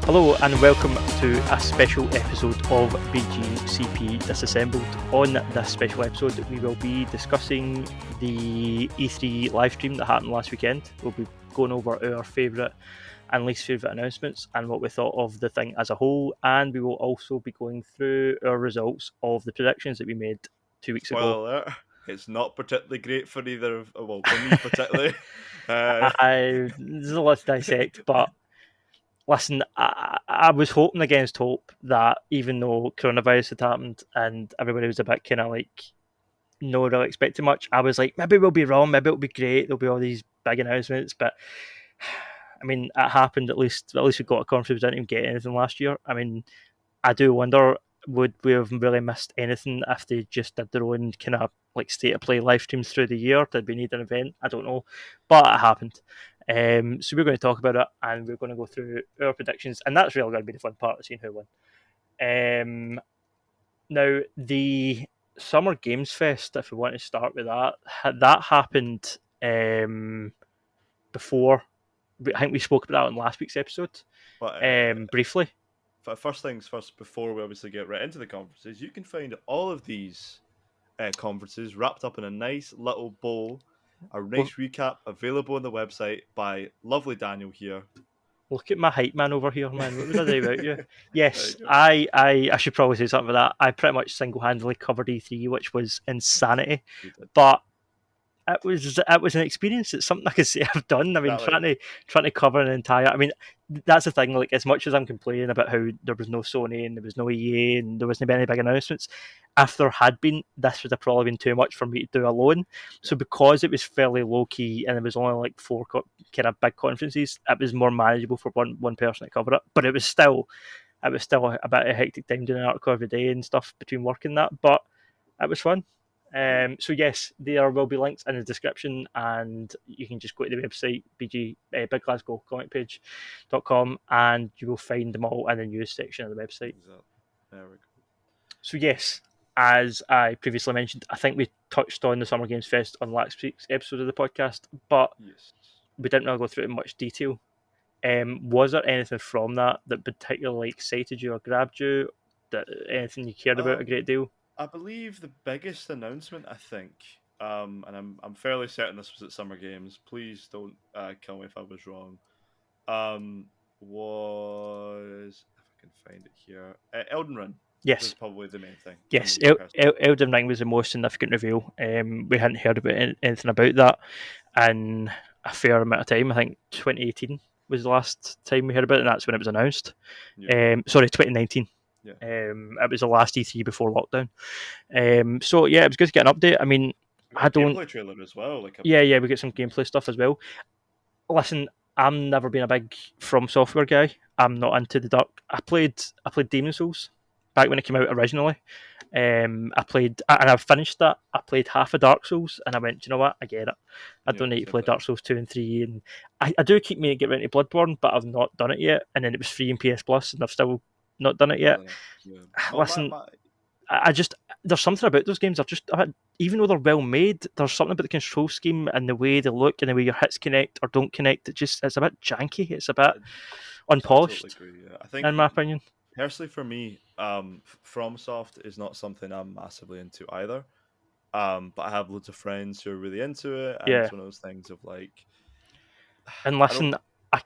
Hello and welcome to a special episode of BGCP Disassembled. On this special episode, we will be discussing the E3 livestream that happened last weekend. We'll be going over our favourite and least favourite announcements and what we thought of the thing as a whole, and we will also be going through our results of the predictions that we made 2 weeks ago. Spoiler alert, it's not particularly great for either of, well, for me particularly. There's a lot to dissect, but listen, I was hoping against hope that even though coronavirus had happened and everybody was a bit kind of like no really expecting much, I was like, maybe we'll be wrong, maybe it'll be great, there'll be all these big announcements, but I mean, it happened at least we got a conference, we didn't even get anything last year. I mean, I do wonder, would we have really missed anything if they just did their own kind of like state of play live streams through the year? Did we need an event? I don't know, but it happened. So we're going to talk about it and we're going to go through our predictions, and that's really going to be the fun part of seeing who won. Now, the Summer Games Fest, if we want to start with that happened before. I think we spoke about that on last week's episode, But briefly. first things first, before we obviously get right into the conferences, you can find all of these conferences wrapped up in a nice little bowl, a nice recap available on the website by lovely Daniel here. Look at my hype man over here, man. What was I doing about you? Yes, you I should probably say something about that. I pretty much single-handedly covered E3, which was insanity. did. But it was an experience. It's something I could say I've done. I mean, Exactly. trying to cover an entire. I mean, that's the thing. Like, as much as I'm complaining about how there was no Sony and there was no EA and there wasn't any big announcements, if there had been, this would have probably been too much for me to do alone. So because it was fairly low key and there was only like four kind of big conferences, it was more manageable for one person to cover it. But it was still a bit of a hectic time doing an article every day and stuff between work and that. But it was fun. So yes, there will be links in the description, and you can just go to the website Big Glasgow Comic Page.com, and you will find them all in the news section of the website. Exactly. There we go. So yes, as I previously mentioned, I think we touched on the Summer Games Fest on last week's episode of the podcast, but Yes. we didn't really go through it in much detail. Was there anything from that particularly excited you or grabbed you? That anything you cared about a great deal? I believe the biggest announcement, I think, and I'm fairly certain this was at Summer Games. Please don't kill me if I was wrong. Was, if I can find it here, Elden Ring. Yes. Was probably the main thing. Yes, Elden Ring was the most significant reveal. We hadn't heard about anything about that in a fair amount of time. I think 2018 was the last time we heard about it, and that's when it was announced. Yeah. Sorry, 2019. Yeah. It was the last E3 before lockdown. So yeah, it was good to get an update. I mean, I don't. Gameplay trailer as well. Yeah, we get some gameplay stuff as well. Listen, I'm never been a big From Software guy. I'm not into the dark. I played Demon's Souls back when it came out originally. I played, and I finished that. I played half of Dark Souls, and I went, you know what? I get it. I don't need to play Dark Souls 2 and 3. And I do keep meaning to get into Bloodborne, but I've not done it yet. And then it was free in PS Plus, and I've still not done it yet. Yeah. Listen, I just, there's something about those games. Even though they're well made, there's something about the control scheme and the way they look and the way your hits connect or don't connect. It's a bit janky. It's a bit unpolished, totally agree, yeah. I think, in my opinion. Personally, for me, FromSoft is not something I'm massively into either. But I have loads of friends who are really into it, and it's one of those things of like. And listen, I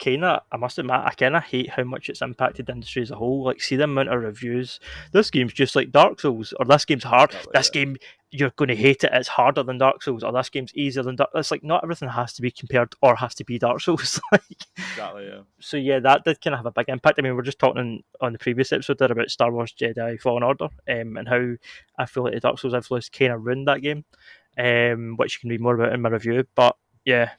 must admit, I kind of hate how much it's impacted the industry as a whole. Like, see the amount of reviews. This game's just like Dark Souls, or this game's hard. This game, you're going to hate it. It's harder than Dark Souls, or this game's easier than Dark. It's like not everything has to be compared or has to be Dark Souls. Exactly, yeah. So yeah, that did kind of have a big impact. I mean, we're just talking on the previous episode there about Star Wars Jedi Fallen Order, and how I feel like the Dark Souls influence kind of ruined that game, which you can read more about in my review. But yeah,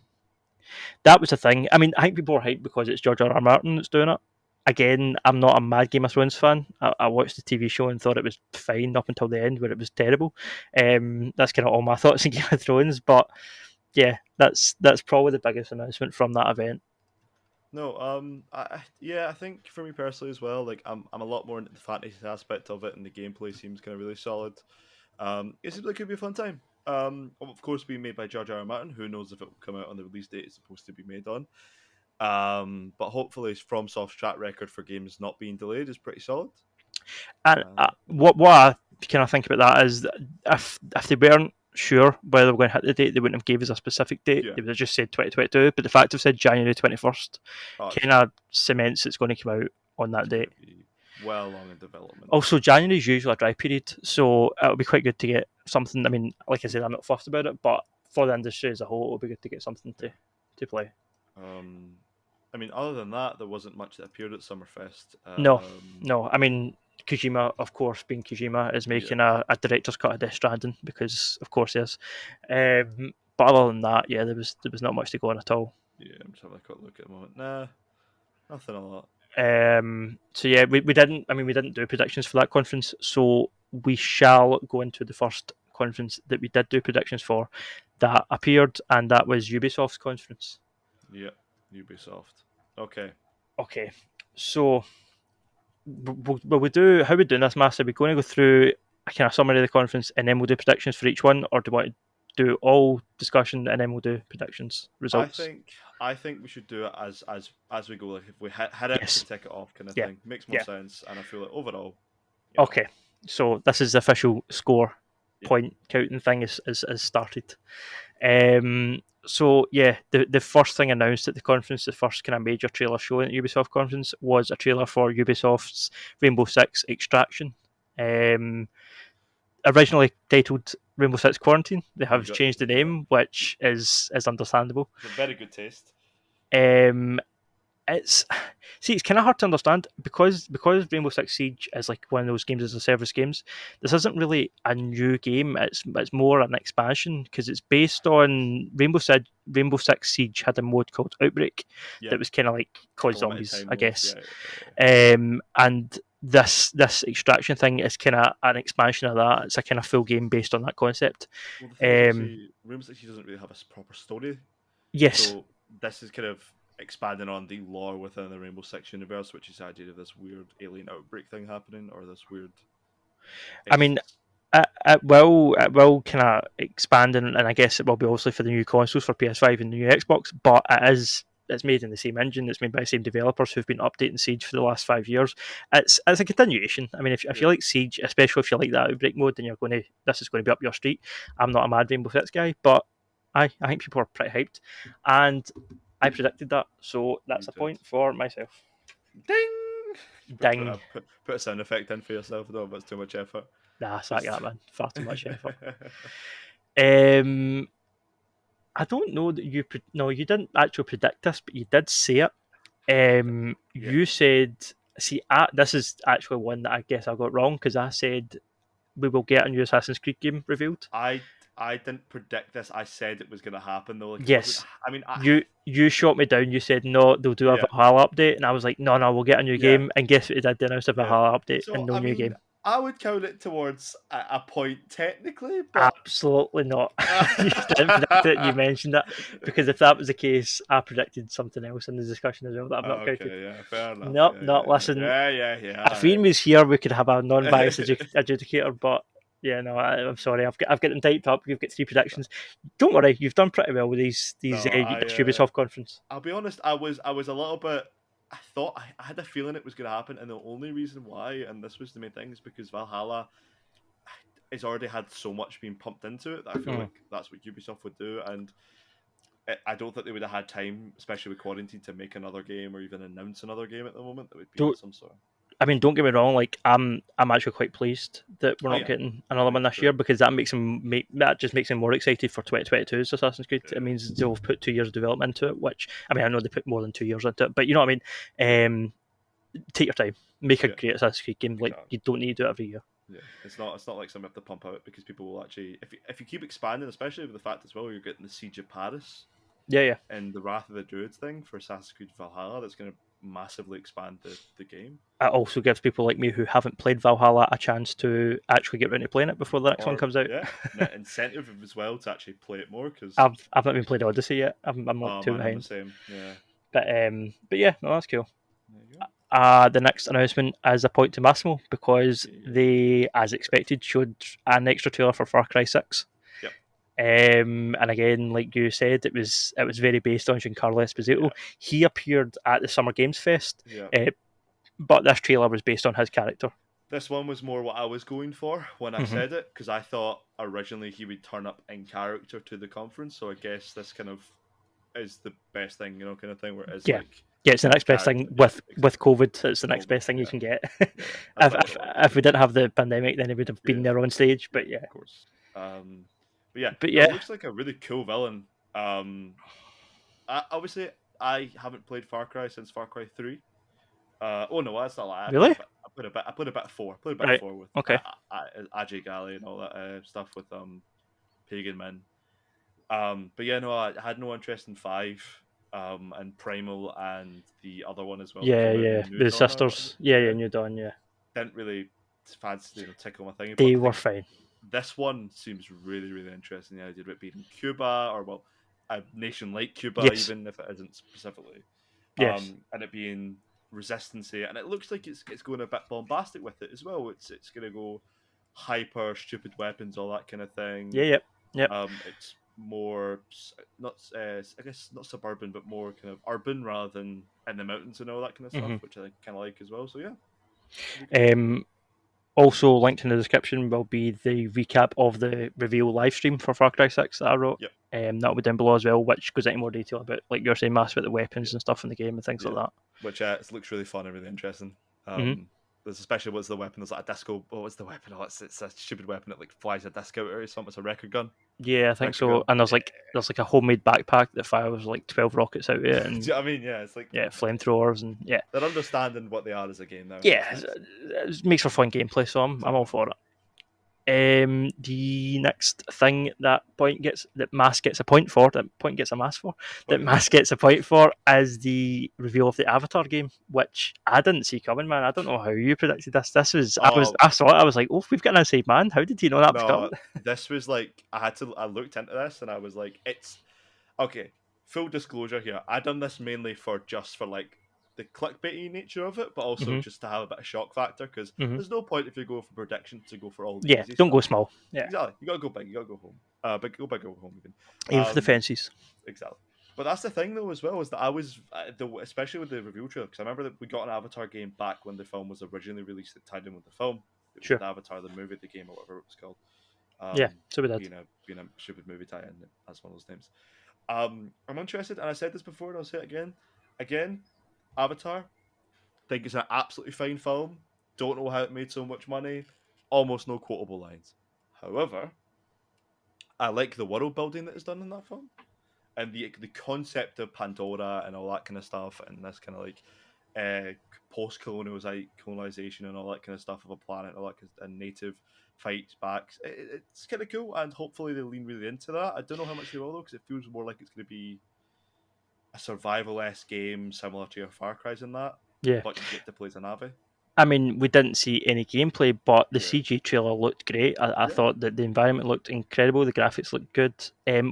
that was the thing. I mean, I think people are hyped because it's George R.R. Martin that's doing it. Again, I'm not a mad Game of Thrones fan. I watched the TV show and thought it was fine up until the end where it was terrible. That's kind of all my thoughts on Game of Thrones. But yeah, that's probably the biggest announcement from that event. No, I think for me personally as well, like I'm a lot more into the fantasy aspect of it, and the gameplay seems kind of really solid. It seems like it could be a fun time. Of course, being made by George R. R. Martin. Who knows if it will come out on the release date it's supposed to be made on? But hopefully, FromSoft's track record for games not being delayed is pretty solid. And what I kind of think about that is that if they weren't sure whether they were going to hit the date, they wouldn't have gave us a specific date. Yeah. They would have just said 2022. But the fact they've said January 21st It's kind of cements it's going to come out on that gonna date. be well long in development. Also, January is usually a dry period, so it'll be quite good to get something. I mean, like I said, I'm not fussed about it, but for the industry as a whole, it'll be good to get something to play. I mean, other than that, there wasn't much that appeared at Summerfest. No. I mean, Kojima, of course, being Kojima, is making a director's cut of Death Stranding because, of course, he is. But other than that, yeah, there was not much to go on at all. Yeah, I'm just having a quick look at the moment. Nah, nothing a lot. So yeah, we didn't. I mean, we didn't do predictions for that conference, so we shall go into the first conference that we did do predictions for that appeared, and that was Ubisoft's conference. Yeah, Ubisoft. Okay. So will we do how we're doing this, Master? Are we going to go through a kind of summary of the conference and then we'll do predictions for each one, or do we want to do all discussion and then we'll do predictions results? I think we should do it as we go. Like if we hit it, Yes. we tick it off, kind of thing. Makes more sense, and I feel like overall. Okay, so this is the official score point counting thing is started. So yeah, the first thing announced at the conference, the first kind of major trailer show at the Ubisoft conference, was a trailer for Ubisoft's Rainbow Six Extraction. Originally titled Rainbow Six Quarantine, they have changed the name, which is understandable. It's a very good taste. It's kind of hard to understand because Rainbow Six Siege is like one of those games as a service games. This isn't really a new game. It's more an expansion because it's based on Rainbow Six Siege had a mode called Outbreak that was kind of like called zombies, I guess. And this extraction thing is kind of an expansion of that. It's a kind of full game based on that concept. Well, the thing is, Rainbow Six Siege doesn't really have a proper story. Yes. So this is kind of expanding on the lore within the Rainbow Six universe, which is the idea of this weird alien outbreak thing happening, or this weird. I mean, it will kind of expand, and I guess it will be obviously for the new consoles for PS5 and the new Xbox. But it's made in the same engine. It's made by the same developers who've been updating Siege for the last 5 years. It's a continuation. I mean, if you like Siege, especially if you like that outbreak mode, then this is going to be up your street. I'm not a mad Rainbow Six guy, but I think people are pretty hyped, and I predicted that, so that's a point for myself. Ding! Put a sound effect in for yourself, though, but it's too much effort. Nah, sack that, man. Far too much effort. I don't know that you didn't actually predict this, but you did say it. You said, this is actually one that I guess I got wrong because I said we will get a new Assassin's Creed game revealed. I didn't predict this. I said it was going to happen, though. Like, yes. You shot me down. You said, no, they'll do a Valhalla update. And I was like, no, we'll get a new game. And guess what they did? They announced a Valhalla update and no new game. I would count it towards a point, technically. But absolutely not. You didn't predict it. You mentioned it. Because if that was the case, I predicted something else in the discussion as well that I've not counted. Yeah, fair enough. Listen. Yeah. If Ian was here, we could have a non-biased adjudicator, but yeah, no, I'm sorry. I've got them typed up. You've got 3 predictions. Don't worry, you've done pretty well with these Ubisoft conference. I'll be honest. I was a little bit. I thought I had a feeling it was going to happen, and the only reason why, and this was the main thing, is because Valhalla has already had so much being pumped into it that I feel like that's what Ubisoft would do, and I don't think they would have had time, especially with quarantine, to make another game or even announce another game at the moment that would be some sort. I mean, don't get me wrong. Like, I'm actually quite pleased that we're not getting another one this year because that makes just makes them more excited for 2022's Assassin's Creed. It means they'll put 2 years of development into it. Which I mean, I know they put more than 2 years into it, but you know what I mean. Take your time, make a great Assassin's Creed game. Like, you don't need to do it every year. Yeah, it's not like something you have to pump out because people will actually, if you keep expanding, especially with the fact as well, you're getting the Siege of Paris. Yeah. And the Wrath of the Druids thing for Assassin's Creed Valhalla, that's going to massively expand the game. It also gives people like me who haven't played Valhalla a chance to actually get around to playing it before the next one comes out. Yeah, the incentive as well to actually play it more because I've not even played Odyssey yet. I'm like 2 behind. I'm the same. Yeah. But yeah, no, that's cool. The next announcement is a point to Massimo because they, as expected, showed an extra trailer for Far Cry 6. Yep. And again, like you said, it was very based on Giancarlo Esposito. Yeah, He appeared at the Summer Games Fest, yeah. but this trailer was based on his character. This one was more what I was going for when I Mm-hmm. said it, because I thought originally he would turn up in character to the conference. So I guess this kind of is the best thing, kind of thing where it's Yeah, like yeah, it's the his next best character. thing Yeah, with exactly. COVID. It's the With next COVID. best thing you Yeah, can get. yeah, yeah. That's what I would have liked. If we didn't have the pandemic, then he would have been Yeah, there on stage. yeah, But yeah, of course. But yeah, but no, it yeah, looks like a really cool villain. Obviously, I haven't played Far Cry since Far Cry 3. Oh no, that's not lie. I played a really, bit. I played a bit of 4. I played a bit of right? 4 with Okay, Ajay Gali and all that stuff with Pagan Men. But yeah, no, I had no interest in 5. And Primal and the other one as well that yeah, came out, yeah. New The Dawn or whatever. sisters, yeah, yeah, Yeah, New Dawn, yeah, didn't really fancy tickle my thing. But they I were think fine. this one seems really, really interesting. The idea of it being in Cuba, or well, a nation like Cuba, Yes, even if it isn't specifically, yes, and it being resistancy, and it looks like it's going a bit bombastic with it as well. It's going to go hyper stupid weapons, all that kind of yeah, thing. yep, yep. It's more not I guess not suburban, but more kind of urban rather than in the mountains and all that kind of stuff, Mm-hmm. which I kind of like as well. So yeah, should be cool. Also linked in the description will be the recap of the reveal live stream for Far Cry 6 that I wrote. Yep. That'll be down below as well, which goes into more detail about, like you're saying, Mass, about the Yeah. weapons and stuff in the game and things like Yeah, that. which it looks really fun and really interesting. Mm-hmm. There's especially what's the weapon? There's like a disco. Oh, what's the weapon? Oh, it's a stupid weapon that like flies a disc out or something. It's a record gun. Yeah, I think Record so. gun. And Yeah. there's like a homemade backpack that fires like 12 rockets out of it, Do you and know what I mean? Yeah, it's like yeah, flamethrowers, and yeah, they're understanding what they are as a game now, and yeah, that's nice. it makes for fun gameplay. So I'm all Exactly. for it. The next thing that Mass gets a point for, that point gets a Mass for, that Okay. Mass gets a point for is the reveal of the Avatar game, which I didn't see coming, man. I don't know how you predicted this. Oh I saw it, I was like, oh, we've got an inside man. How did you know that was no, coming? this was like I looked into this and I was like, it's okay. Full disclosure here, I done this mainly for like the clickbaity nature of it, but also hmm just to have a bit of shock factor because hmm there's no point if you go for prediction to go for all the Yeah, easy don't go stuff. small. Yeah, Exactly, you gotta go big, you gotta go home. But go big, go home even. aim for the Um, fences. exactly. But that's the thing though as well is that I was especially with the reveal trailer because I remember that we got an Avatar game back when the film was originally released that tied in with the film. It was Sure. with Avatar the movie, the game, or whatever it was called. Yeah, Um, so we did. being a stupid movie tie-in, that's one of those names. I'm interested, and I said this before, and I'll say it again. Again, Avatar. Think it's an absolutely fine film. Don't know how it made so much money. Almost no quotable lines. However, I like the world building that is done in that film, and the concept of Pandora and all that kind of stuff, and this kind of like post colonization and all that kind of stuff of a planet, all that and native fights back. It's kind of cool, and hopefully they lean really into that. I don't know how much they will though, because it feels more like it's going to be a survival-esque game similar to your Far Cry's in that, Yeah. but you get to play as a Navi. I mean, we didn't see any gameplay, but the Yeah, CG trailer looked great. I yeah. thought that the environment looked incredible. The graphics looked good.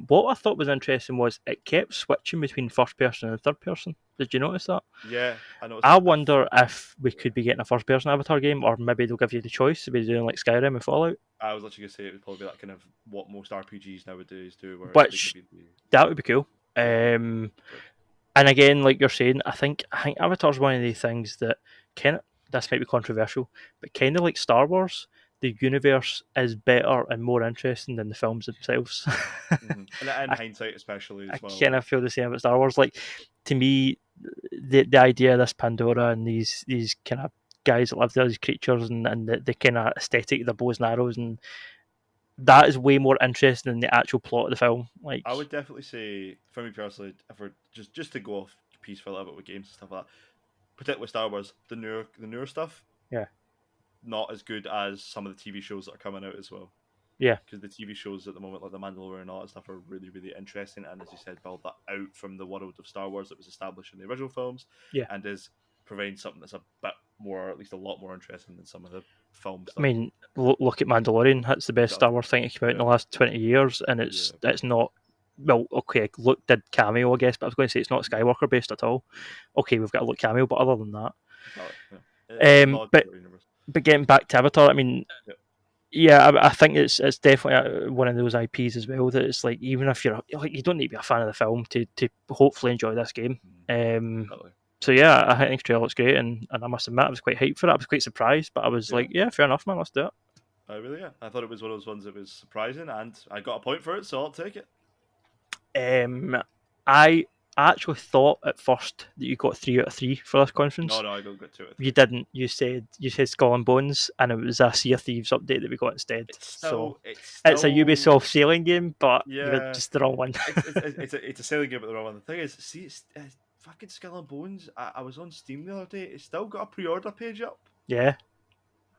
What I thought was interesting was it kept switching between first person and third person. Did you notice that? Yeah, I noticed I that. wonder if we Yeah. could be getting a first person Avatar game, or maybe they'll give you the choice to be doing like Skyrim and Fallout, I was actually gonna say it would probably be that kind of what most RPGs nowadays do, where they give which you the that would be cool. yeah. Um, and again, like you're saying, I think Avatar's one of the things that kind of, this might be controversial, but kind of like Star Wars, the universe is better and more interesting than the films themselves. Mm-hmm. And in I, hindsight, especially I as well, kind of like feel the same about Star Wars. Like to me, the idea of this Pandora and these kind of guys that live there, these creatures, and the kind of aesthetic, the bows and arrows, and that is way more interesting than the actual plot of the film. Like, I would definitely say, for me personally, if we're just to go off piece for a little bit with games and stuff like that, particularly Star Wars, the newer stuff, yeah, not as good as some of the TV shows that are coming out as well. yeah, Because the TV shows at the moment, like The Mandalorian and all that stuff, are really, really interesting. And as you said, build that out from the world of Star Wars that was established in the original films, yeah. and is providing something that's a bit more, at least a lot more interesting than some of the film I stuff. mean, look at Mandalorian. That's the best Star Exactly. Wars thing to come out in Yeah. the last 20 years, and Yeah. it's not. Well, okay, Luke did cameo, I guess, but I was going to say it's not Skywalker based at all. Okay, we've got a Luke cameo, but other than that, Exactly. Yeah. It's a nod to but the universe. getting back to Avatar, I mean, Yep. Yeah, I think it's definitely one of those IPs as well that it's like even if you're like you don't need to be a fan of the film to hopefully enjoy this game. Totally. So yeah, I think the trailer looks great, and I must admit I was quite hyped for it. I was quite surprised, but I was Yeah. like, yeah, fair enough, man, let's do it. I really, yeah. I thought it was one of those ones that was surprising, and I got a point for it, so I'll take it. I actually thought at first that you got 3 out of 3 for this No, conference. no, I don't get 2 or 3. You didn't. You said Skull and Bones, and it was a Sea of Thieves update that we got instead. So It's it's a still, Ubisoft sailing game, but you had yeah. just the wrong one. It's a sailing game, but the wrong one. The thing is, see, it's fucking Skull and Bones. I was on Steam the other day. It's still got a pre-order page up. Yeah.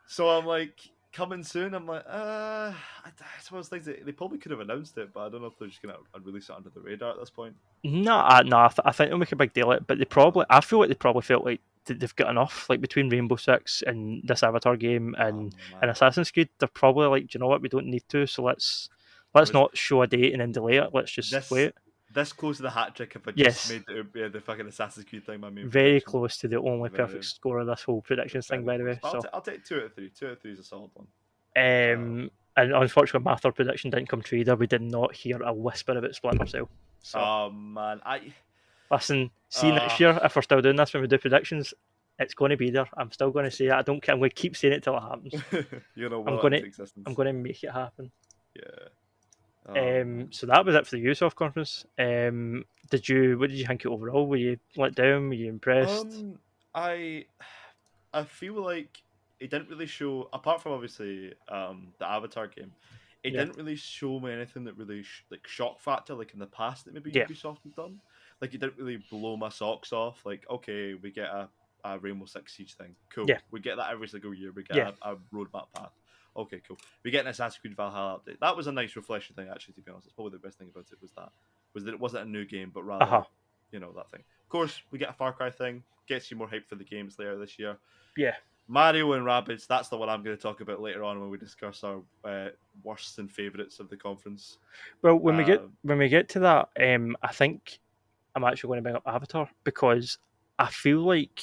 So I'm like, coming soon. I'm like, it's one of those things that they probably could have announced it, but I don't know if they're just gonna release it under the radar at this point. No, no, I think they'll make a big deal of it, but I feel like they probably felt like they've got enough. Like between Rainbow Six and this Avatar game Oh and man, Assassin's Creed, they're probably like, do you know what? We don't need to, so I let's was not show a date and then delay it. Let's just this wait. this close to the hat trick if I just Yes, made the fucking Assassin's Creed thing my main very prediction. close to the only perfect Very, score of this whole predictions thing, very by the close. way. But So, I'll take 2 out of 3. 2 out of 3 is a solid one. and unfortunately, my third prediction didn't come true either. We did not hear a whisper about Splinter Cell. So, Oh man, listen, see next uh year if we're still doing this when we do predictions, it's going to be there. I'm still going to say it. I don't care. I'm going to keep saying it till it happens. you know I'm what going to into existence. I'm going to make it happen. Yeah. Oh man. So that was it for the Ubisoft conference. What did you think overall? Were you let down? Were you impressed? Um, I I feel like it didn't really show, apart from obviously the Avatar game, it Yeah, didn't really show me anything that really like shock factor like in the past that maybe yeah, Ubisoft have done. Like it didn't really blow my socks off. Like okay, we get a Rainbow Six Siege thing, cool. yeah, We get that every single year. We get yeah. a roadmap path. Okay, cool. We get an Assassin's Creed Valhalla update. That was a nice reflection thing, actually. To be honest, it's probably the best thing about it was that it wasn't a new game, but Uh huh. rather that thing. Of course, we get a Far Cry thing, gets you more hype for the games later this year. Yeah. Mario and Rabbids, that's the one I'm going to talk about later on when we discuss our worst and favourites of the conference. Well, Um, when we get to that, I think I'm actually going to bring up Avatar because I feel like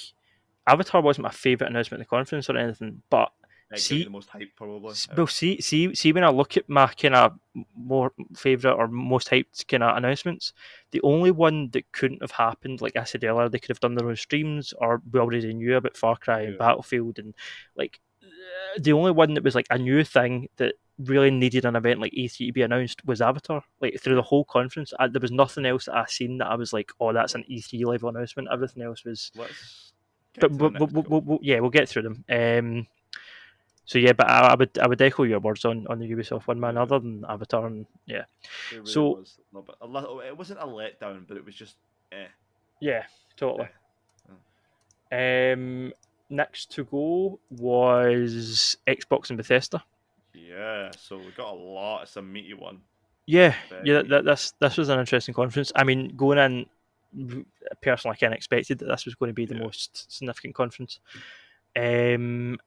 Avatar wasn't my favorite announcement of the conference or anything, but it got you the see, most hype, probably. Well, see, when I look at my kind of more favorite or most hyped kind of announcements, the only one that couldn't have happened, like I said earlier, they could have done their own streams, or we already knew about Far Cry and Yeah. Battlefield, and like the only one that was like a new thing that really needed an event like E3 to be announced was Avatar. Like through the whole conference, there was nothing else that I seen that I was like, oh, that's an Well, E3 level announcement. Everything else was, let's get but to the next couple. yeah, we'll get through them. So yeah, but I would echo your words on the Ubisoft one, man. Yeah, Other than Avatar, and yeah. it really So was. No, but a little, it wasn't a letdown, but it was just eh, yeah, totally. eh. Oh. Next to go was Xbox and Bethesda. Yeah, so we got a lot. It's a meaty one. Yeah, Very yeah. meaty. This was an interesting conference. I mean, going in, personally, I kind of expected that this was going to be the Yeah, most significant conference. Um,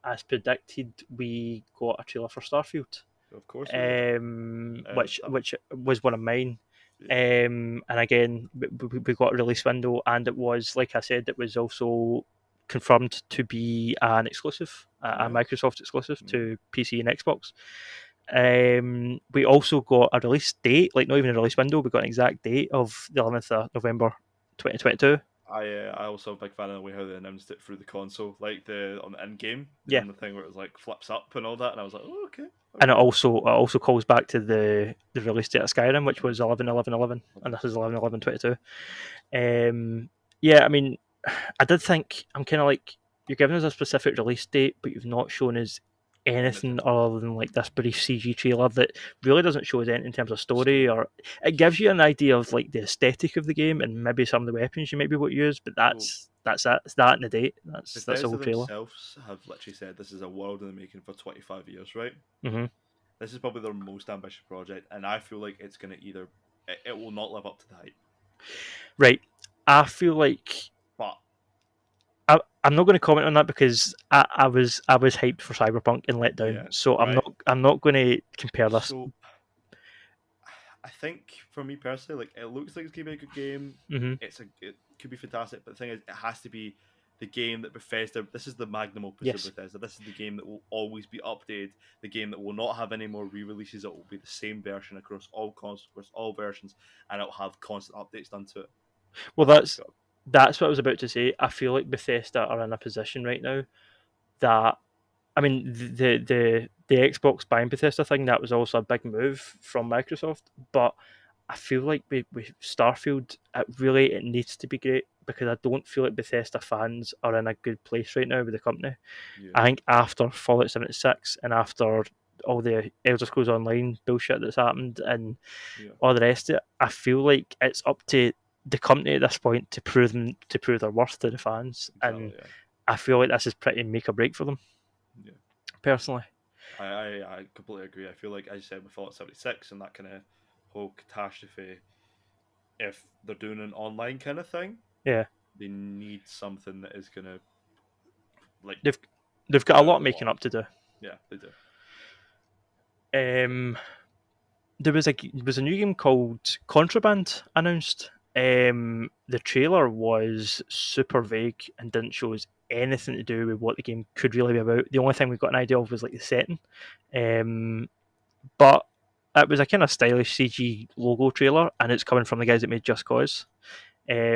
as predicted, we got a trailer for Starfield, of course we did. That, which was one of mine. yeah, And again, we got a release window, and it was, like I said, it was also confirmed to be an exclusive, a yeah. Microsoft exclusive Mm. to PC and Xbox. We also got a release date, like not even a release window, we got an exact date of the 11th of November 2022. I also a big fan of the way how they announced it through the console, like the on the in game, Yeah, the thing where it was like flips up and all that, and I was like, oh, okay, and okay. it also calls back to the release date of Skyrim, which was 11/11/11, and this is 11/11/22. Yeah, I mean, I did think I'm kind of like you're giving us a specific release date, but you've not shown us anything Anything. other than like this brief CG trailer that really doesn't show us anything in terms of story, Story. or it gives you an idea of like the aesthetic of the game and maybe some of the weapons you might be able to use, but Well, that's it. It's that and the date. That's the Bethesda whole trailer. themselves have literally said this is a world in the making for 25 years, right? Hmm. This is probably their most ambitious project, and I feel like it's going to it will not live up to the hype. Right. I feel like But I'm not going to comment on that because I was hyped for Cyberpunk and let down. yeah, So right. I'm not going to compare this. So I think for me personally, like it looks like it's gonna be a good game. Hmm. It could be fantastic, but the thing is, it has to be the game that Bethesda. This is the magnum opus of Yes. Bethesda. This is the game that will always be updated. The game that will not have any more re-releases. It will be the same version across all consoles, across all versions, and it'll have constant updates done to it. Well, That's what it's got. that's what I was about to say. I feel like Bethesda are in a position right now that, I mean, the Xbox buying Bethesda thing, that was also a big move from Microsoft, but I feel like with Starfield, it needs to be great, because I don't feel like Bethesda fans are in a good place right now with the company. Yeah, I think after Fallout 76 and after all the Elder Scrolls Online bullshit that's happened and yeah, all the rest of it, I feel like it's up to the company at this point to prove their worth to the fans, exactly. and Yeah, I feel like this is pretty make or break for them yeah. personally. I completely agree. I feel like, as you said, with Fallout 76 and that kind of whole catastrophe, if they're doing an online kind of thing, Yeah, they need something that is gonna like they've they've got get a out lot of of the making water. up to do. Yeah, they do. Um, there was a new game called Contraband announced. The trailer was super vague and didn't show us anything to do with what the game could really be about. The only thing we got an idea of was like the setting. Um, but it was a kind of stylish CG logo trailer, and it's coming from the guys that made Just Cause.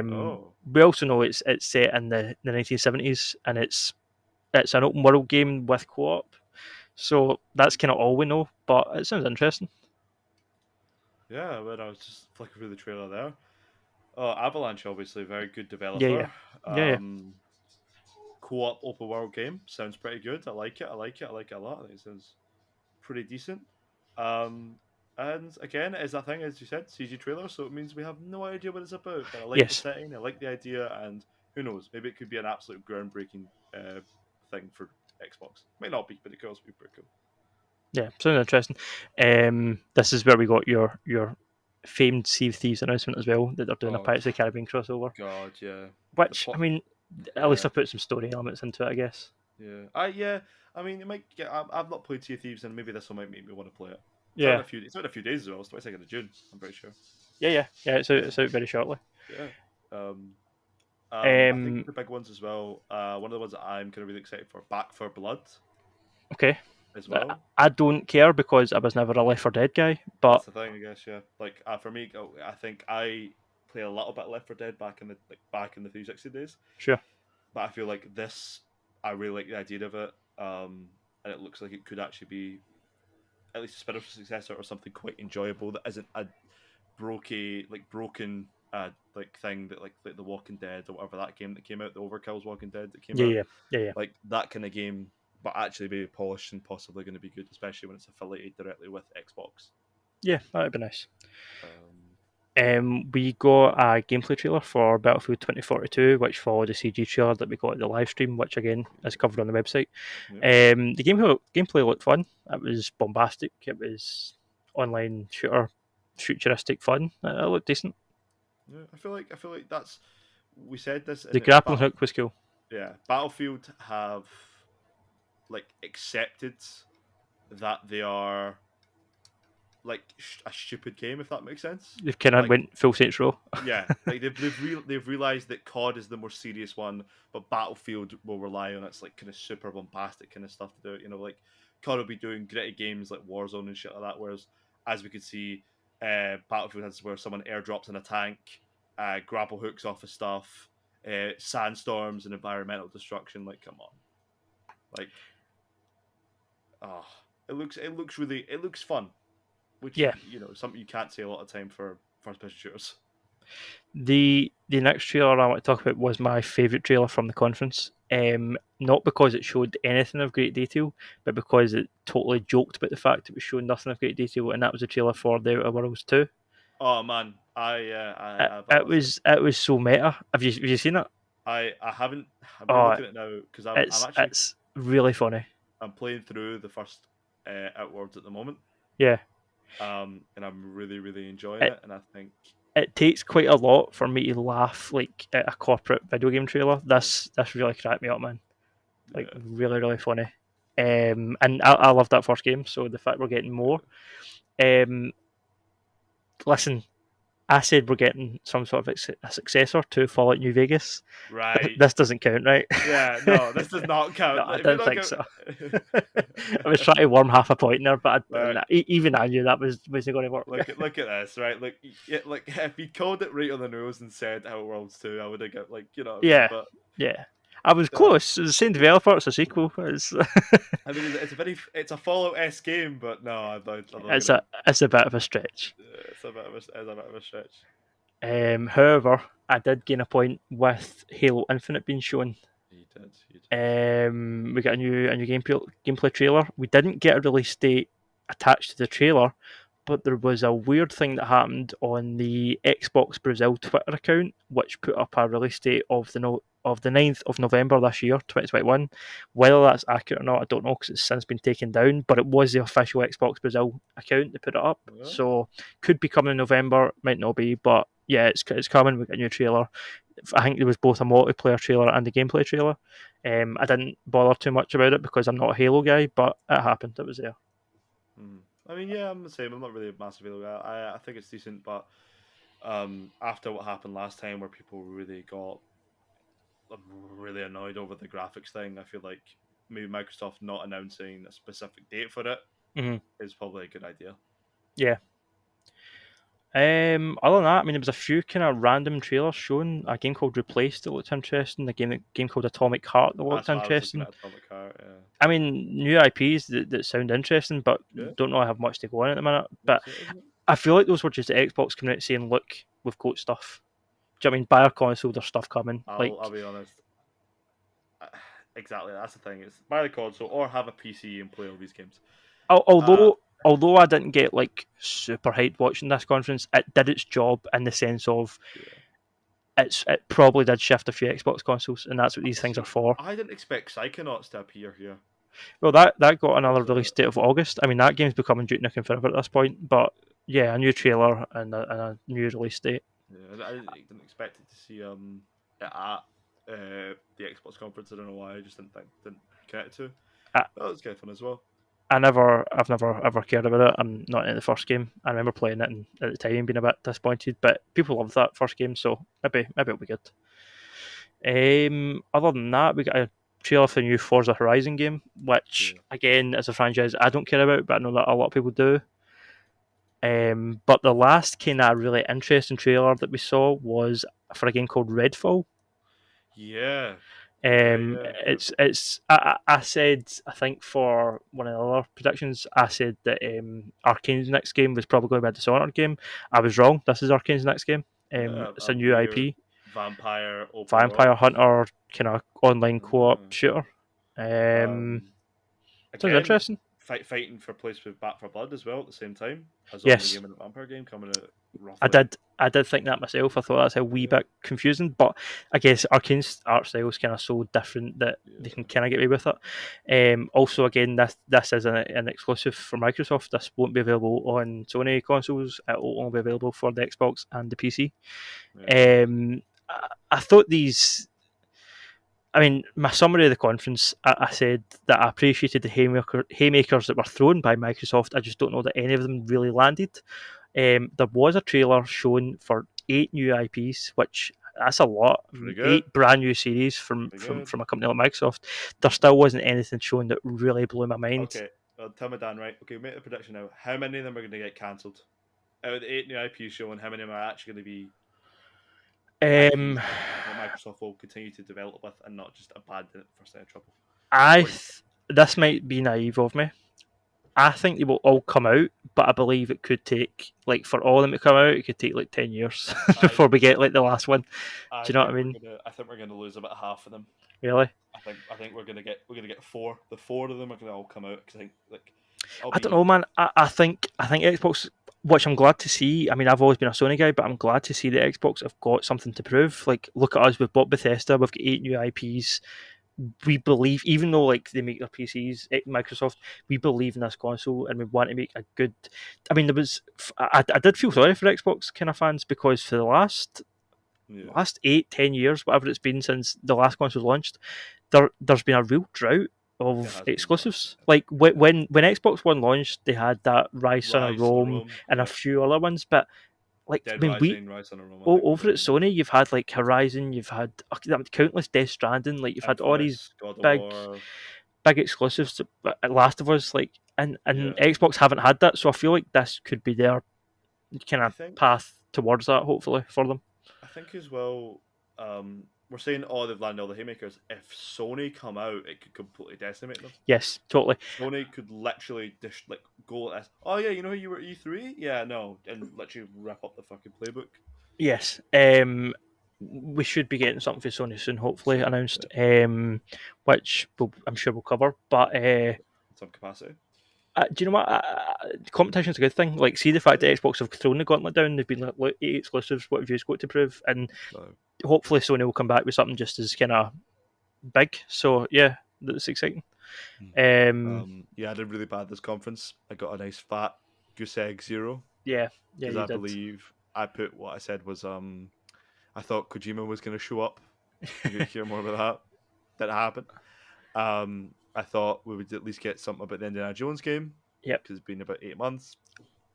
Oh, We also know it's set in the 1970s, and it's an open world game with co-op. So that's kind of all we know, but it sounds interesting. yeah. When I was just flicking through the trailer there. Oh, Avalanche, obviously, very good Yeah, yeah, developer. yeah, yeah. Co-op open world game sounds pretty good. I like it. I like it. I like it a lot. I think it sounds pretty decent. Um, and again, as that thing, as you said, CG trailer, so it means we have no idea what it's about. But I like the Yes, setting, I like the idea, and who knows, maybe it could be an absolute groundbreaking thing for Xbox. Might not be, but it could also be pretty cool. yeah, sounds interesting. This is where we got your famed Sea of Thieves announcement as well, that they're doing a Oh Pirates of the Caribbean crossover. God, yeah, the Which, I pot, mean, at least yeah, I put some story elements into it, I guess. yeah, yeah. I mean, it might get. I've not played Sea of Thieves, and maybe this one might make me want to play it. It's out in Yeah, a few. It's out in a few days as well. It's 22nd of June. I'm pretty sure. yeah. It's out very shortly. Yeah. Um, I think Um, the big ones as well. One of the ones that I'm kind of really excited for, Back for Blood, okay. as I well. I don't care because I was never a Left 4 Dead guy, but That's the thing, I guess. Yeah, like for me, I think I play a little bit Left 4 Dead back in the 360 days, sure. but I feel like this, I really like the idea of it, and it looks like it could actually be at least a spiritual successor or something quite enjoyable that isn't a broken like thing that like the Walking Dead or whatever that game that came out, the Overkill's Walking Dead that came Yeah, out, yeah, yeah, yeah. like that kind of game, but actually be polished and possibly going to be good, especially when it's affiliated directly with Xbox. Yeah, that'd be nice. Um, We got a gameplay trailer for Battlefield 2042, which followed the CG trailer that we got at the live stream, which again is covered on the website. yeah, The gameplay looked fun. It was bombastic. It was online shooter, futuristic fun. It looked decent. yeah. I feel like that's we said this The in grappling Battle. hook was cool. Yeah, Battlefield have like accepted that they are like a stupid game, if that makes sense. They kind of Like went full Saints Row. yeah, like they've realized that COD is the more serious one, but Battlefield will rely on its like kind of super bombastic kind of stuff to do it. You know, like COD will be doing gritty games like Warzone and shit like that. Whereas, as we could see, Battlefield has where someone airdrops in a tank, grapple hooks off of stuff, sandstorms and environmental destruction. Like, come on, like, oh, it looks fun, which Yeah. you know something you can't say a lot of time for first person shooters. The next trailer I want to talk about was my favourite trailer from the conference. Not because it showed anything of great detail, but because it totally joked about the fact it was showing nothing of great detail, and that was a trailer for The Outer Worlds 2. Oh man, It was so meta. Have you seen it? I haven't. I'm Oh, relooking at it now because I'm actually it's really funny. I'm playing through the first Outwards at the moment. Yeah, And I'm really enjoying it it, and I think it takes quite a lot for me to laugh like at a corporate video game trailer. yeah, This really cracked me up, man. Like yeah, really funny. And I love that first game, so the fact we're getting more. Um, listen, I said we're getting some sort of a successor to Fallout New Vegas. Right. This doesn't count, right? Yeah, no, this does not No, count. I If you're don't not think going, so. I was trying to worm half a point there, but right. even I knew that wasn't going to work. Look at this, right? Like if he called it right on the nose and said Outer Worlds 2, I would have got like, you know what I mean? Yeah, But yeah. I was uh, close. It's the same developer. It's a sequel. I mean, it's a Fallout S game, but no, I'm not It's gonna. a bit of a stretch. It's a bit of a stretch. However, I did gain a point with Halo Infinite being shown. He did. He did. We got a new gameplay trailer. We didn't get a release date attached to the trailer, but there was a weird thing that happened on the Xbox Brazil Twitter account, which put up a release date of the 9th of November this year, 2021. Whether that's accurate or not, I don't know because it's since been taken down, but it was the official Xbox Brazil account that put it up. Yeah. So could be coming in November, might not be, but yeah, it's coming. We got a new trailer. I think there was both a multiplayer trailer and a gameplay trailer. I didn't bother too much about it because I'm not a Halo guy, but it happened. It was there. I mean, yeah, I'm the same. I'm not really a massive Halo guy. I think it's decent, but after what happened last time, where people really got really annoyed over the graphics thing, I feel like maybe Microsoft not announcing a specific date for it is probably a good idea. Yeah. Other than that, I mean, there was a few kind of random trailers shown. A game called Replaced that looked interesting. A game called Atomic Heart that looked That's why I was looking interesting. at Atomic Heart. Yeah. I mean, new IPs that sound interesting, but Yeah. don't really have much to go on at the minute. But That's it, isn't it? I feel like those were just the Xbox coming out saying, "Look, we've got stuff." Do you know what I mean? Buy our console, there's stuff coming. I'll be honest. Exactly, that's the thing. It's buy the console or have a PC and play all these games. Although I didn't get like super hyped watching this conference, it did its job in the sense of it probably did shift a few Xbox consoles, and that's what these things are for. I didn't expect Psychonauts to appear here. Well, that got another release date of August. I mean, that game's becoming Duke Nukem Forever at this point, but yeah, a new trailer and a new release date. Yeah, I didn't expect it to see it at the Xbox conference. I don't know why. I just didn't connect to. That was kind of fun as well. I've never ever cared about it. I'm not in the first game. I remember playing it and at the time being a bit disappointed, but people loved that first game, so maybe it'll be good. Other than that, we got a trailer for the new Forza Horizon game, which again is a franchise I don't care about, but I know that a lot of people do. But the last kind of really interesting trailer that we saw was for a game called Redfall. Yeah. It's I said, I think for one of the other predictions, I said that Arkane's next game was probably going to be a Dishonored game. I was wrong. This is Arkane's next game. It's a new IP. Vampire Hunter kind of online co-op shooter. Sounds interesting. Fighting for place with Back for Blood as well at the same time. As yes. The game and the vampire game coming out roughly. I did think that myself. I thought that's a wee bit confusing, but I guess Arkane's art style is kind of so different that they can kind of get away with it. Also, again, this is an exclusive for Microsoft. This won't be available on Sony consoles. It will only be available for the Xbox and the PC. I thought these. I mean, my summary of the conference, I said that I appreciated the haymakers that were thrown by Microsoft. I just don't know that any of them really landed. There was a trailer shown for 8 new IPs, which that's a lot. 8 brand new series from a company like Microsoft. There still wasn't anything shown that really blew my mind. Okay, well, tell me, Dan, right? Okay, make the prediction now. How many of them are going to get cancelled? Out of the 8 new IPs shown, how many of them are actually going to be that Microsoft will continue to develop with and not just abandon it for staying in trouble? This might be naive of me. I think they will all come out, but I believe it could take, like, for all of them to come out, it could take like 10 years before we get like the last one. Do you know what I mean? I think we're going to lose about half of them. Really? I think we're going to get 4. The 4 of them are going to all come out because I think I don't know, man. I think Xbox, which I'm glad to see. I mean, I've always been a Sony guy, but I'm glad to see that Xbox have got something to prove. Like, look at us, we've bought Bethesda, we've got 8 new IPs. We believe, even though like they make their PCs, Microsoft, we believe in this console and we want to make a good. I mean, I did feel sorry for Xbox kind of fans because for the last 8-10 years, whatever it's been since the last console launched, there's been a real drought of exclusives. Like when Xbox One launched, they had that Rise, Son of Rome and a few other ones, but like Dead I mean, Rising, Rise of Rome, I think was over at in Sony, you've had like Horizon, you've had countless Death Stranding, like you've had all these Infamous, God of big War. big exclusives. Last of Us, like and Yeah, Xbox haven't had that, so I feel like this could be their kind I of think path towards that, hopefully for them. I think as well. We're saying they've landed all the haymakers. If Sony come out, it could completely decimate them. Yes, totally. Sony could literally just like go as, oh yeah, you know you were E3, yeah, no, and literally wrap up the fucking playbook Yes, we should be getting something for Sony soon, hopefully soon. announced, Yeah, which I'm sure we'll cover. But in some capacity. do you know what? Competition's a good thing. Like, see the fact that Xbox have thrown the gauntlet down. They've been like, look, 8 exclusives. What have you got to prove? And So, hopefully Sony will come back with something just as kind of big. So yeah, that's exciting. yeah, I did really bad this conference. I got a nice fat goose egg 0 Yeah, yeah, because you I did. believe I put what I said was I thought Kojima was going to show up. We're going to hear more about that. That happened. I thought we would at least get something about the Indiana Jones game Yep. because it's been about 8 months.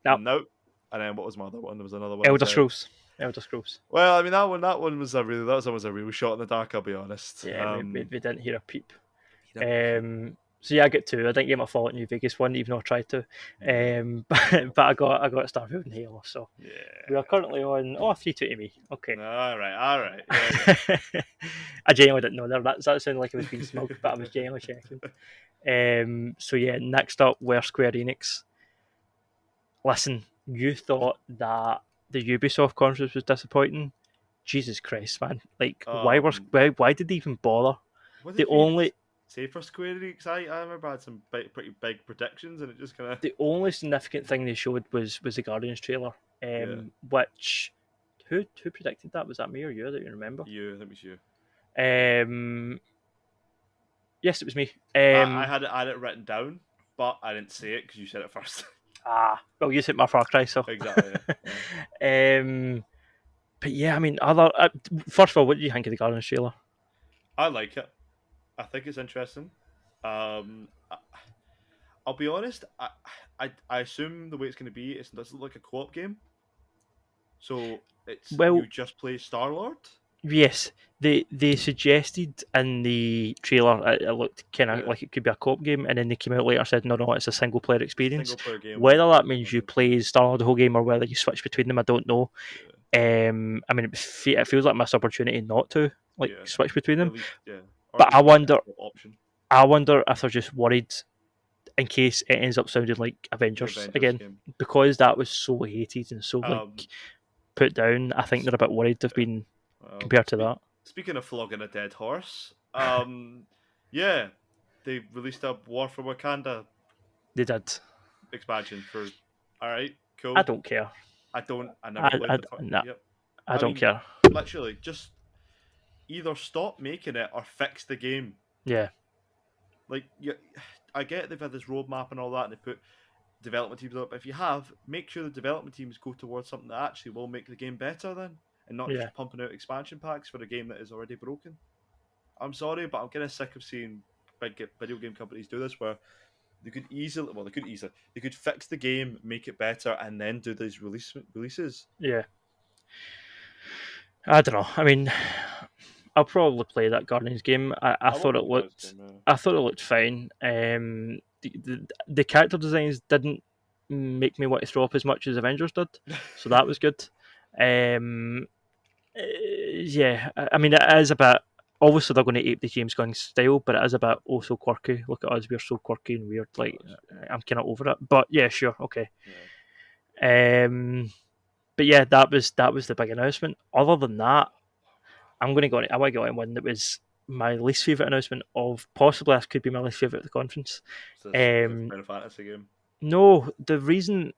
Now, No. And then what was my other one? There was another one I Elder said. Scrolls. Elder Scrolls. Well, I mean that one was a real shot in the dark. I'll be honest. Yeah, we didn't hear a peep. You know, So yeah, I get 2. I didn't get my Fallout New Vegas one, even though I tried to. yeah, But I got Starfield and Halo. So we are yeah. currently on 3-2 to me. Okay. All right. Yeah, I genuinely didn't know there. That sounded like it was being smoked, but I was genuinely checking. So yeah, next up we're Square Enix. Listen, you thought that the Ubisoft conference was disappointing. Jesus Christ, man! Like, yeah. why did they even bother? What The did we even only say for Square Enix? I remember I had some pretty big predictions, and it just kind of the only significant thing they showed was the Guardians trailer, yeah. which who predicted that? Was that me or you? I don't even remember. You, I think it was you. Um, yes, it was me. I had it written down, but I didn't say it because you said it first. Well, you hit my Far Cry, so Exactly. Yeah. but yeah, I mean, other first of all, what do you think of the Guardians trailer? I like it. I think it's interesting. I'll be honest. I assume the way it's going to be, it does look like a co-op game. So it's Well, you just play Star Lord. yes, they suggested in the trailer it looked kind of Yeah, like it could be a co-op game, and then they came out later and said no, it's a single player it's a experience. single player game with Whether multiplayer that means you components. play Star the whole game or whether you switch between them, I don't know. Yeah, I mean, it feels like a missed opportunity not to yeah. switch between them. At least, yeah, or at But least make that a option. I wonder if they're just worried in case it ends up sounding like The Avengers Avengers again, game. because that was so hated and so Um, put down. I think they're a bit worried they've been well, compared to that. speaking of flogging a dead horse, yeah, they released a War for Wakanda They did. expansion for. All right, I cool. don't care. I don't. I never I, played I, the. nah, Yep. I I don't mean, care. literally, just either stop making it or fix the game. Yeah, Like, yeah, I get they've had this roadmap and all that, and they put development teams up. But if you have, make sure the development teams go towards something that actually will make the game better, then, and not yeah. just pumping out expansion packs for a game that is already broken. I'm sorry, but I'm kind of sick of seeing big video game companies do this, where they could easily, they could fix the game, make it better, and then do these releases. Yeah. I don't know. I mean, I'll probably play that Guardians game. I I will thought play it the guys looked, game. fine. The character designs didn't make me want to throw up as much as Avengers did, so that was good. Um, yeah, I mean, it is a bit. Obviously, they're going to ape the James Gunn style, but it is a bit also quirky. Look at us, we're so quirky and weird. Like, I'm kind of over it. But yeah, sure, okay. But yeah, that was the big announcement. Other than that, I'm going to go. I want to go on one that was my least favorite announcement of possibly this could be my least favorite of the conference. So this fifth Um, Final Fantasy game. no, the reason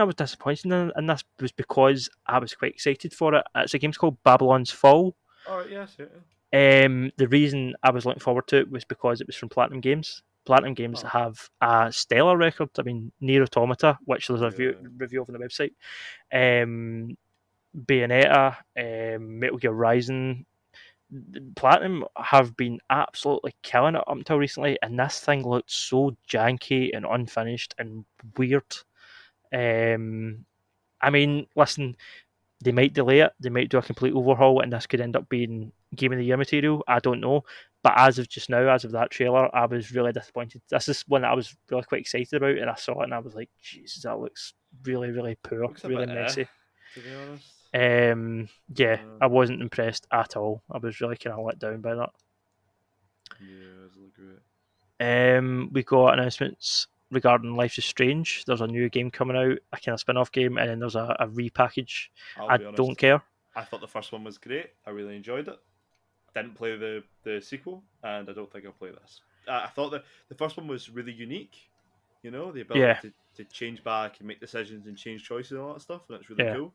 I was disappointed in this was because I was quite excited for it. It's a game called Babylon's Fall. All right, yes, yeah. The reason I was looking forward to it was because it was from Platinum Games. Platinum Games Oh, have a stellar record. I mean, Nier Automata, which there's a yeah. review of on the website. Um, Bayonetta, Metal Gear Rising. Platinum have been absolutely killing it up until recently, and this thing looked so janky and unfinished and weird. Um, I mean, listen, they might delay it, they might do a complete overhaul, and this could end up being Game of the Year material. I don't know. But as of just now, as of that trailer, I was really disappointed. This is one that I was really quite excited about, and I saw it and I was like, Jesus, that looks really, really poor, Looks a really bit messy. to be honest. Yeah, Uh, I wasn't impressed at all. I was really kind of let down by that. yeah, it's look great. We got announcements regarding Life is Strange. There's a new game coming out, a kind of spin off game, and then there's a repackage. I'll I be honest. don't care. I thought the first one was great. I really enjoyed it. Didn't play the sequel, and I don't think I'll play this. I thought the first one was really unique. You know, the ability Yeah, to change back and make decisions and change choices and all that stuff, and it's really yeah. cool.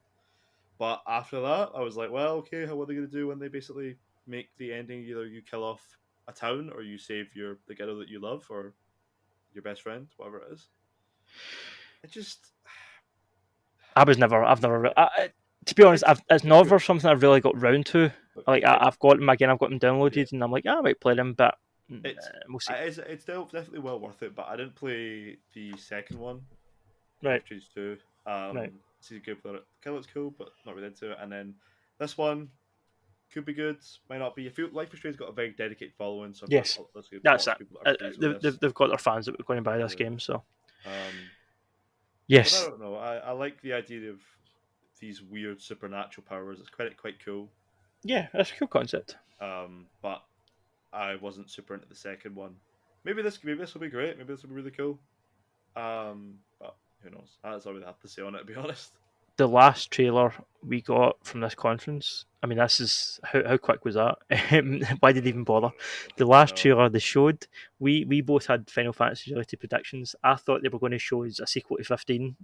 But after that, I was like, well, okay, how are they going to do when they basically make the ending either you kill off a town or you save the girl that you love or your best friend, whatever it is. It just I've never, to be honest, it's it's never cool. something I've really got round to. Like, It I've got them again, I've got them yeah, downloaded, and I'm like, I might play them, but it's we'll see. it's definitely well worth it. But I didn't play the second one, Right, Life Strange 2. right. See good for it. Kill looks cool, but not really into it. And then this one could be good, might not be. I feel Life is Strange's got a very dedicated following, so I've got Yes, that's lots it. of people that are pleased with this. They've got their fans that were going to buy this Yeah. game, so Um, but I yes, don't know. I like the idea of these weird supernatural powers. It's quite cool. yeah, that's a cool concept. But I wasn't super into the second one. Maybe this will be great. Maybe this will be really cool. But who knows? That's all I really have to say on it. To be honest. The last trailer we got from this conference, I mean, this is how quick was that? Why did they even bother? The I last know. trailer they showed, we both had Final Fantasy related predictions. I thought they were going to show us a sequel to 15,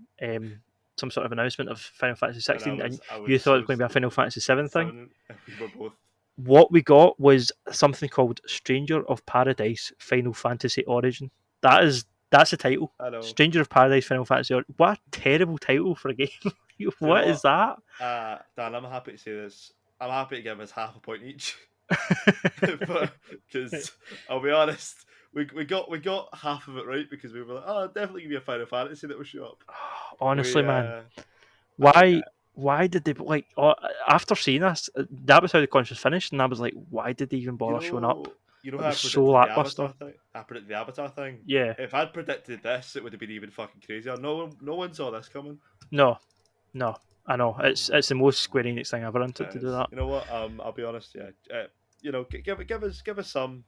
some sort of announcement of Final Fantasy And 16, and I you was thought it so was going to be a Final Fantasy 7 thing. seven. And we were both. What we got was something called Stranger of Paradise Final Fantasy Origin. That's the title. I know. Stranger of Paradise Final Fantasy. What a terrible title for a game. Do you know What is what? that? Dan, I'm happy to say this. I'm happy to give us half a point each. But because I'll be honest, we got half of it right because we were like, oh, definitely give me a Final Fantasy that will show up. Honestly, We man, I why did they like? After seeing this, that was how the conference finished, and I was like, why did they even bother showing up? you know It how I was so predicted the lackluster. Avatar thing. I predicted the Avatar thing. Yeah, If I'd predicted this, it would have been even fucking crazier. No one saw this coming. no, no, I know it's the most Square Enix thing ever into to do that. You know what? I'll be honest. Yeah. Give us some.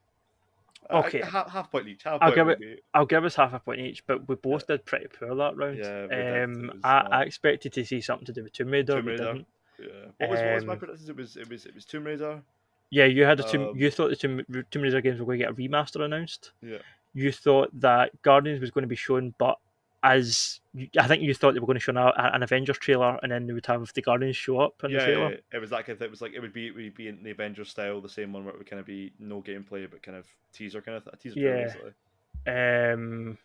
Okay, Half point each. Half I'll point give would it. be. I'll give us half a point each, but we Yeah, both did pretty poor that round. yeah, we did. It was I not expected to see something to do with Tomb Raider. Tomb We Raider. didn't. Yeah. What was my Um, predictions? It was Tomb Raider. yeah, you had a Tomb. Um. You thought the Tomb Raider games were going to get a remaster announced. Yeah. You thought that Guardians was going to be shown, but I think you thought they were going to show an Avengers trailer, and then they would have the Guardians show up in the trailer. Yeah, it was that kind of thing. It was like it would be in the Avengers style, the same one where it would kind of be no gameplay, but kind of teaser a teaser trailer Yeah. basically. Um.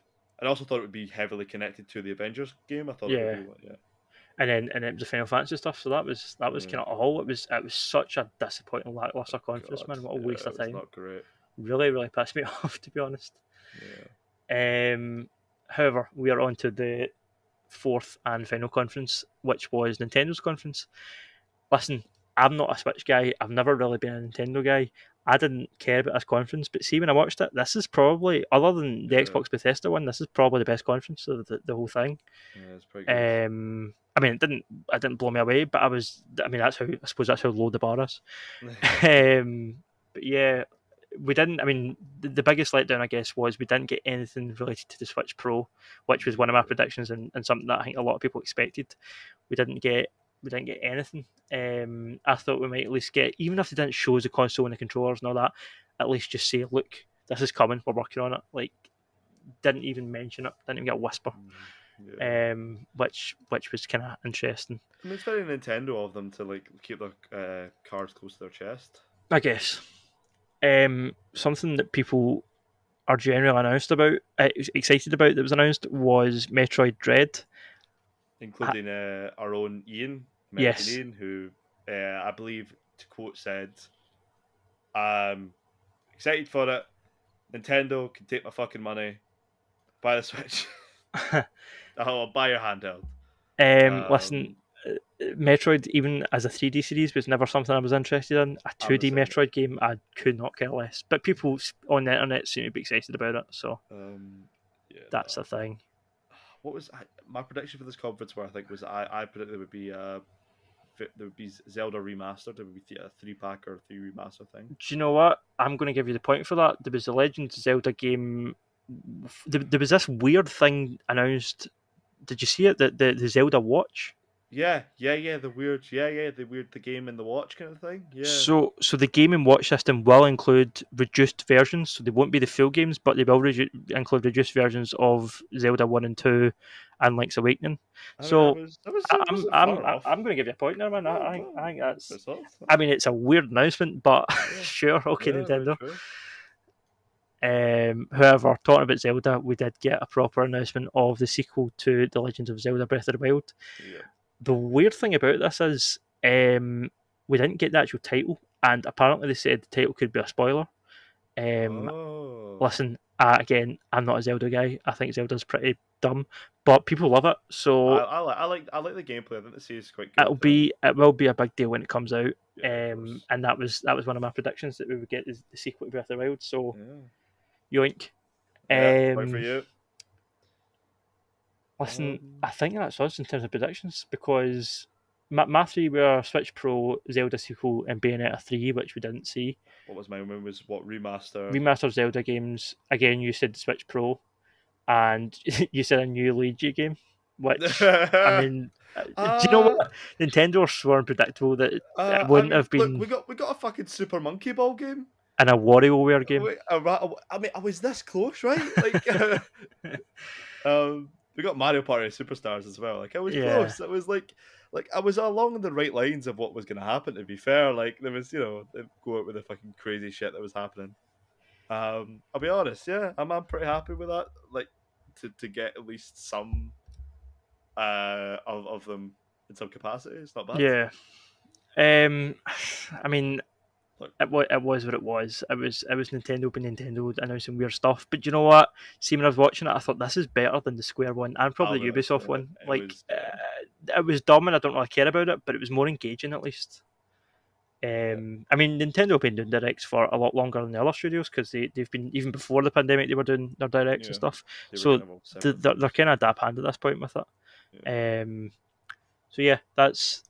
I also thought it would be heavily connected to the Avengers game. I thought it would Yeah. be yeah. And it was the Final Fantasy stuff. So that was Yeah. kind of all. It was such a disappointing lackluster conference, God, man. What a yeah, waste of it was time. not great. Really, really pissed me off, to be honest. Yeah. However, we are on to the fourth and final conference, which was Nintendo's conference. Listen, I'm not a Switch guy. I've never really been a Nintendo guy. I didn't care about this conference, but see, when I watched it, this is probably, other than the Yeah. Xbox Bethesda one, this is probably the best conference of the whole thing. Yeah, it's pretty good. I mean, it didn't blow me away, but I mean, I suppose that's how low the bar is. But yeah, we didn't. I mean, the biggest letdown, I guess, was we didn't get anything related to the Switch Pro, which was one of my predictions and something that I think a lot of people expected. We didn't get anything. I thought we might at least get, even if they didn't show us the console and the controllers and all that, at least just say, look, this is coming, we're working on it. Like, didn't even mention it, didn't even get a whisper. Yeah. Which was kind of interesting. I mean, it's very Nintendo of them to like keep their cards close to their chest. I guess. Something that people are generally excited about that was announced was Metroid Dread, including our own Ian, Yes. Ian, who I believe, to quote, said, "I'm excited for it. Nintendo can take my fucking money, buy the Switch. I'll buy your handheld." Listen, Um, Metroid, even as a 3D series, was never something I was interested in. A I'm the 2D same. Metroid game, I could not care less. But people on the internet seem to be excited about it, so Yeah, that's no. a thing. What was my prediction for this conference? Where I think was I predicted there would be there would be Zelda remastered. There would be a 3-pack or 3 remaster thing. Do you know what? I'm going to give you the point for that. There was a Legend of Zelda game. There was this weird thing announced. Did you see it? The Zelda Watch. Yeah. The game and the watch kind of thing. Yeah. So the Game and Watch system will include reduced versions. So they won't be the full games, but they will include reduced versions of Zelda 1 and 2 and Link's Awakening. I mean, So it wasn't far off. I'm going to give you a point there, man. Yeah, I think that's. that's all. I mean, it's a weird announcement, but Yeah, sure, okay, yeah, very Nintendo. true. However, talking about Zelda, we did get a proper announcement of the sequel to The Legend of Zelda: Breath of the Wild. Yeah. The weird thing about this is we didn't get the actual title, and apparently they said the title could be a spoiler. Um, Oh. Listen, again, I'm not a Zelda guy. I think Zelda's pretty dumb, but people love it, I, so I like I like I like the gameplay. I think the series is quite good. it will be a big deal when it comes out. Yeah, of course. And that was one of my predictions that we would get the sequel to Breath of the Wild. So Yeah. yoink. Yeah. Point for Um, you. Listen, Um, I think that's us in terms of predictions because my three were Switch Pro, Zelda sequel, and Bayonetta 3, which we didn't see. what was my one? Was what remaster? Remastered Zelda games, again, you said Switch Pro, and you said a new Luigi game, which, I mean, do you know uh, what? Nintendo are so unpredictable that it I wouldn't mean, have look, been we got a fucking Super Monkey Ball game. in a WarioWare game. Wait, I mean, I was this close, right? Like, we got Mario Party Superstars as well. Like, I was Yeah. close. It was like I was along the right lines of what was going to happen. To be fair, like there was, they go out with the fucking crazy shit that was happening. I'll be honest, yeah, I'm pretty happy with that. Like, to get at least some of them in some capacity, it's not bad. Yeah. Um, I mean, Look, it was what it was. It was Nintendo being Nintendo announcing weird stuff. But you know what? See, when I was watching it, I thought this is better than the Square one and I'll probably be the honest, Ubisoft one. it Like, was, yeah, it was dumb and I don't really care about it, but it was more engaging at least. yeah, I mean, Nintendo have been doing directs for a lot longer than the other studios because they've been even before the pandemic they were doing their directs and yeah. stuff. They were So kind of all separate they're things. kind of dab hand at this point with it. Yeah. Um, so yeah, that's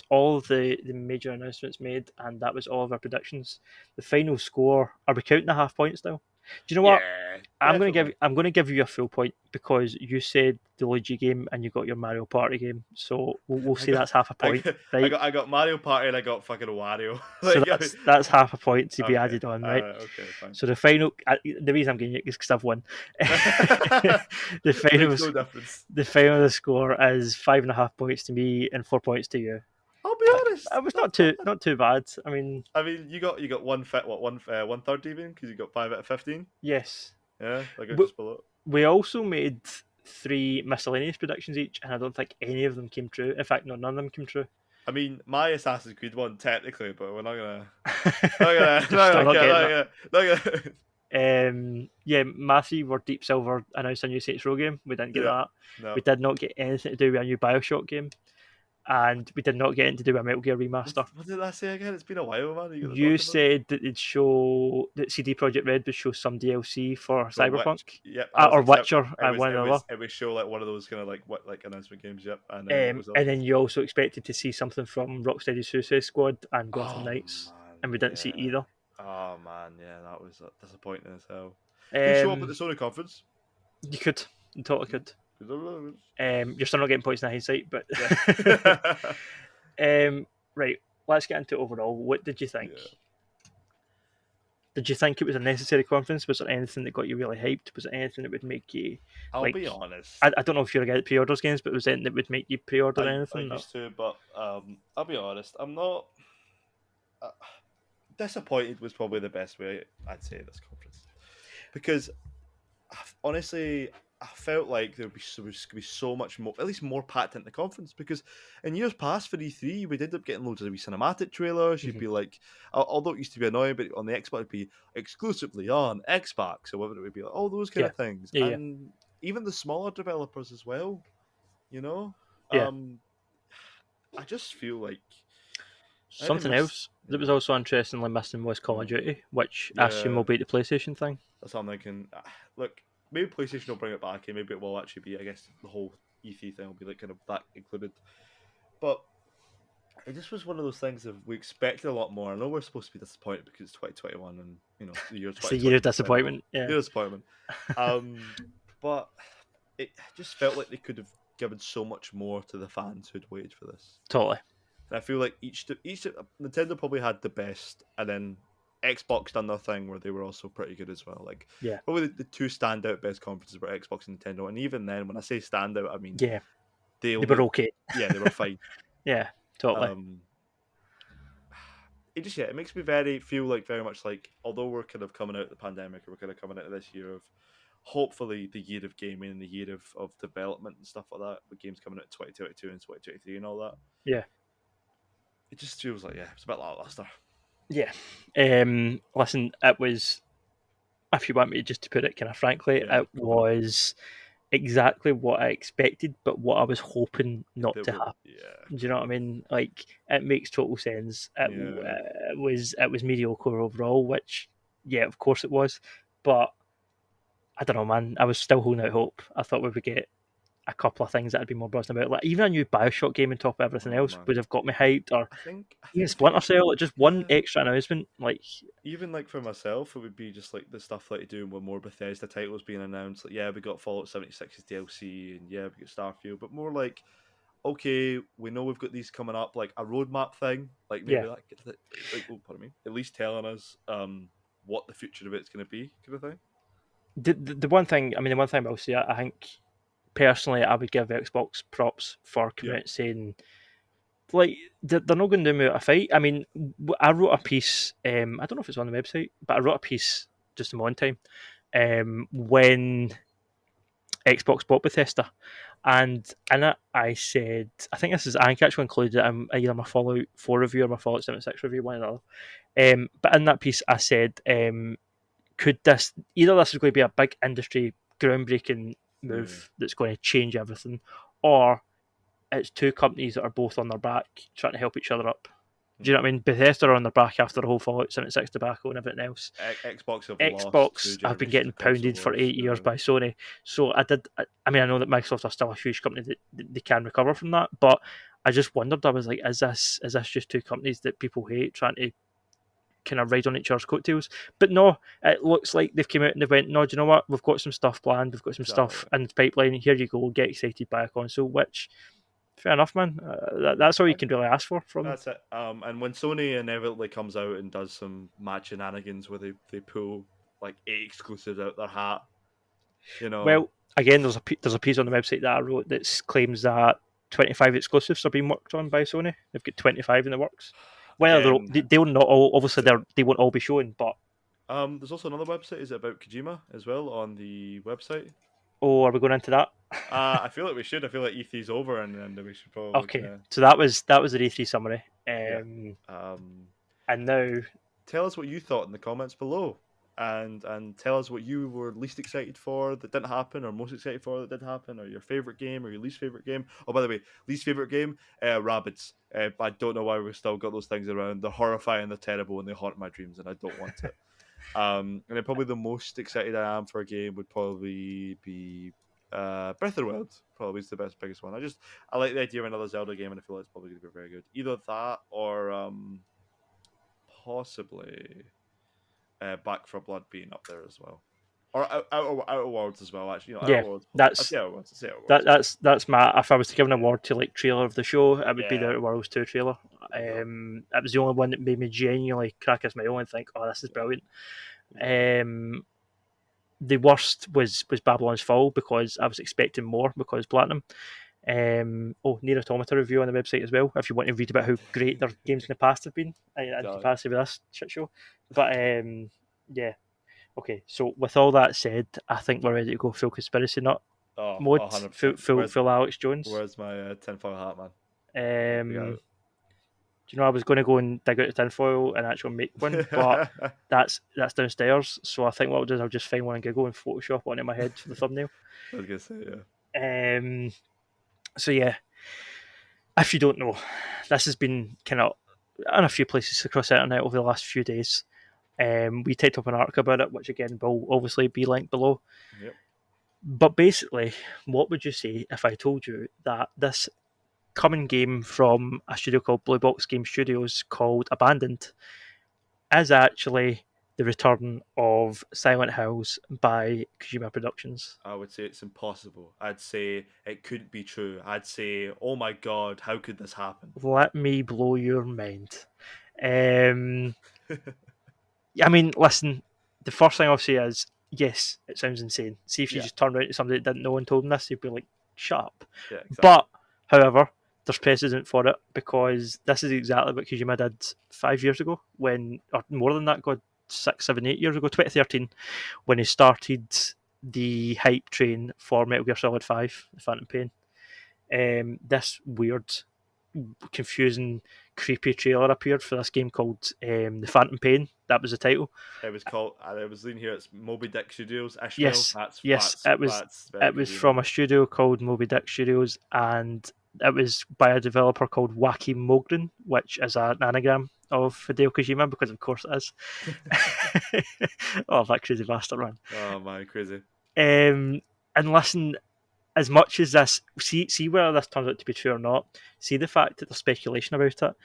all of the major announcements made, and that was all of our predictions. The final score. Are we counting the half points now? Do you know what? Yeah, definitely. I'm going to give you a full point because you said the Luigi game and you got your Mario Party game. So we'll I say got, that's half a point, right? I got Mario Party and I got fucking Wario. So Like, I mean, that's half a point to be okay, added on, all right? right, okay, fine. So the final, the reason I'm getting it is because I've won. the final, Makes no difference. the final score is 5.5 points to me and 4 points to you. I'll be honest, It was not bad. not too bad. I mean, I mean, you got one fit, what one third even because you got 5 out of 15. yes. Yeah, I got We, just below. we also made three miscellaneous predictions each, and I don't think any of them came true. In fact, no, none of them came true. I mean, my Assassin's Creed one technically, but we're not gonna, You're still not getting it. not gonna. Yeah, Matthew were Deep Silver announced a new Saints Row game. We didn't get Yeah, that. no. We did not get anything to do with a new Bioshock game, and we did not get anything to do with a Metal Gear remaster. What did I say again? It's been a while, man. You got to You talk about. said that it'd show that CD Projekt Red would show some DLC for For Cyberpunk yep, I was or except Witcher, one or the other. it would show like one of those kind of like what like announcement games. Yep, and then what was And else? then you also expected to see something from Rocksteady's Suicide Squad and Gotham Oh Knights, man, and we didn't see yeah. either. Oh man, yeah, that was disappointing as hell. Can you show up at Um, the Sony conference? you could, you totally could. Yeah. You're still not getting points in hindsight, but Yeah. right. Let's get into it overall. What did you think? Yeah. Did you think it was a necessary conference? Was there anything that got you really hyped? Was there anything that would make you I'll like? be honest. I don't know if you're a guy that pre-orders games, but was there anything that would make you pre-order I anything? used to, but I'll be honest. I'm not uh, disappointed. Was probably the best way I'd say this conference because honestly, I felt like there would be so much more, at least more packed into the conference. Because in years past for E3, we'd end up getting loads of wee cinematic trailers. You'd be like, although it used to be annoying, but on the Xbox it'd be exclusively on Xbox or whatever it would be, like all those kind Yeah, of things, yeah. and even the smaller developers as well. You know, Yeah. I just feel like I think they Something missed. else that was Yeah, also interestingly missing was Call of Duty, which I assume yeah, will be the PlayStation thing. that's what I'm thinking. Look, maybe PlayStation will bring it back, and maybe it will actually be. I guess the whole E3 thing will be like kind of that included. But it just was one of those things of we expected a lot more. I know we're supposed to be disappointed because it's 2021 and the year It's the year 2020 of was terrible. disappointment. Yeah, Year of disappointment. But it just felt like they could have given so much more to the fans who'd waited for this. totally. And I feel like each Nintendo probably had the best, and then Xbox done their thing where they were also pretty good as well. Like Yeah, probably the two standout best conferences were Xbox and Nintendo, and even then, when I say standout, I mean yeah, they they were only okay. they were fine. Yeah, totally. Um, it just it makes me feel like very much like although we're kind of coming out of the pandemic or we're kind of coming out of this year of hopefully the year of gaming and the year of development and stuff like that with games coming out in 2022 and 2023 and all that, Yeah, it just feels like it's a bit lackluster. yeah. Listen, it was. If you want me just to put it kind of frankly, Yeah, it go for it. was exactly what I expected, but what I was hoping not They to were happen. yeah. Do you know what I mean? Like it makes total sense. Yeah. It was mediocre overall, which yeah, of course it was. But I don't know, man. I was still holding out hope. I thought we would get a couple of things that I'd be more buzzing about. Like even a new Bioshock game on top of everything Oh else man. would have got me hyped, or I even think Splinter Cell. Like, just one yeah. extra announcement, like Even like for myself, it would be just like the stuff like doing with more Bethesda titles being announced. Like, yeah, we got Fallout 76's DLC, and yeah, we got Starfield, but more like, okay, we know we've got these coming up, like a roadmap thing, like yeah. maybe like oh, pardon me, at least telling us what the future of it's going to be, kind of thing. The one thing, I mean, the one thing I'll say, I think personally, I would give Xbox props for coming Yeah, out saying, like, they're not going to do me a fight. I mean, I wrote a piece, I don't know if it's on the website, but I wrote a piece just in my own time when Xbox bought Bethesda. And in it, I said, I think this is, I think I actually included it in either my Fallout 4 review or my Fallout 76 review, one or the other. But in that piece, I said, could this, either this is going to be a big industry groundbreaking yeah, move that's going to change everything, or it's two companies that are both on their back trying to help each other up. Do you know what I mean? Bethesda are on their back after the whole Fallout 76 tobacco and everything else. Xbox have lost two Xbox have been generations getting of console pounded for wars. 8 years by Sony. So I mean, I know that Microsoft are still a huge company that they can recover from that, but I just wondered, I was like, is this just two companies that people hate trying to kind of ride on each other's coattails? But no, it looks like they've come out and they've went, no, do you know what? We've got some stuff planned. We've got some Exactly. stuff in the pipeline. Here you go. Get excited by a console, which fair enough, man. That's all you can really ask for from them. That's it. And when Sony inevitably comes out and does some mad shenanigans where they pull like 8 exclusives out their hat, you know, Well, again, there's a piece on the website that I wrote that claims that 25 exclusives are being worked on by Sony. They've got 25 in the works. Well, again, they'll not all, obviously the, they won't all be shown, but there's also another website. Is it about Kojima as well on the website? oh, are we going into that? I feel like we should. I feel like E3's over, and we should probably Okay, so that was the E3 summary, yeah. Um, and now Tell us what you thought in the comments below, and tell us what you were least excited for that didn't happen, or most excited for that did happen, or your favorite game, or your least favorite game. Oh, by the way, least favorite game, Rabbids. I don't know why we've still got those things around. They're horrifying, they're terrible, and they haunt my dreams, and I don't want it. And then probably the most excited I am for a game would probably be Breath of the Wild. Probably is the biggest one. I like the idea of another Zelda game, and I feel like it's probably going to be very good. Either that or possibly Back for Blood being up there as well, or Outer Worlds as well. Actually, Outer yeah, Worlds. I'd that's say Outer Worlds. I'd say Outer that, Worlds. that's my, if I was to give an award to like trailer of the show, it would be the Yeah, Outer Worlds 2 trailer. there you go. It was the only one that made me genuinely crack a smile and think, oh, this is Yeah, brilliant. exactly. Um, the worst was Babylon's Fall because I was expecting more because Platinum. Near Automata review on the website as well if you want to read about how great their games in the past have been in Exactly. comparison with this shit show. But yeah, okay. So with all that said, I think we're ready to go full conspiracy nut Oh, mode, 100%. full Alex Jones. Where's my tinfoil hat, man? Um, Ready do you know I was going to go and dig out the tinfoil and actually make one, but to go. that's downstairs. So I think what I'll do is I'll just find one and Google and Photoshop onto my head for the thumbnail. I was gonna say yeah. Um, so yeah. If you don't know, this has been kind of in a few places across the internet over the last few days. We typed up an article about it, which again will obviously be linked below. Yep. But basically, what would you say if I told you that this coming game from a studio called Blue Box Game Studios called Abandoned is actually the return of Silent Hills by Kojima Productions? I would say it's impossible. I'd say it couldn't be true. I'd say, oh my god, how could this happen? Let me blow your mind. Um, I mean, listen, the first thing I'll say is, yes, it sounds insane. See if you Yeah, just turned around to somebody that didn't know and told them this, you'd be like, shut up. yeah, exactly. But, however, there's precedent for it because this is exactly what Kojima did 5 years ago, when, or more than that, God, 6, 7, 8 years ago, 2013, when he started the hype train for Metal Gear Solid 5, The Phantom Pain. This weird, confusing, creepy trailer appeared for this game called The Phantom Pain. That was the title. It was called. I was in here. It's Moby Dick Studios. Ishmael. Yes, That's yes, that's it was. that's very It was Kojima. from a studio called Moby Dick Studios, and it was by a developer called Wacky Mogren, which is an anagram of Hideo Kojima, because of course it is. Oh, that crazy bastard, man. Oh my, crazy. And listen, as much as this, see whether this turns out to be true or not. See the fact that there's speculation about it.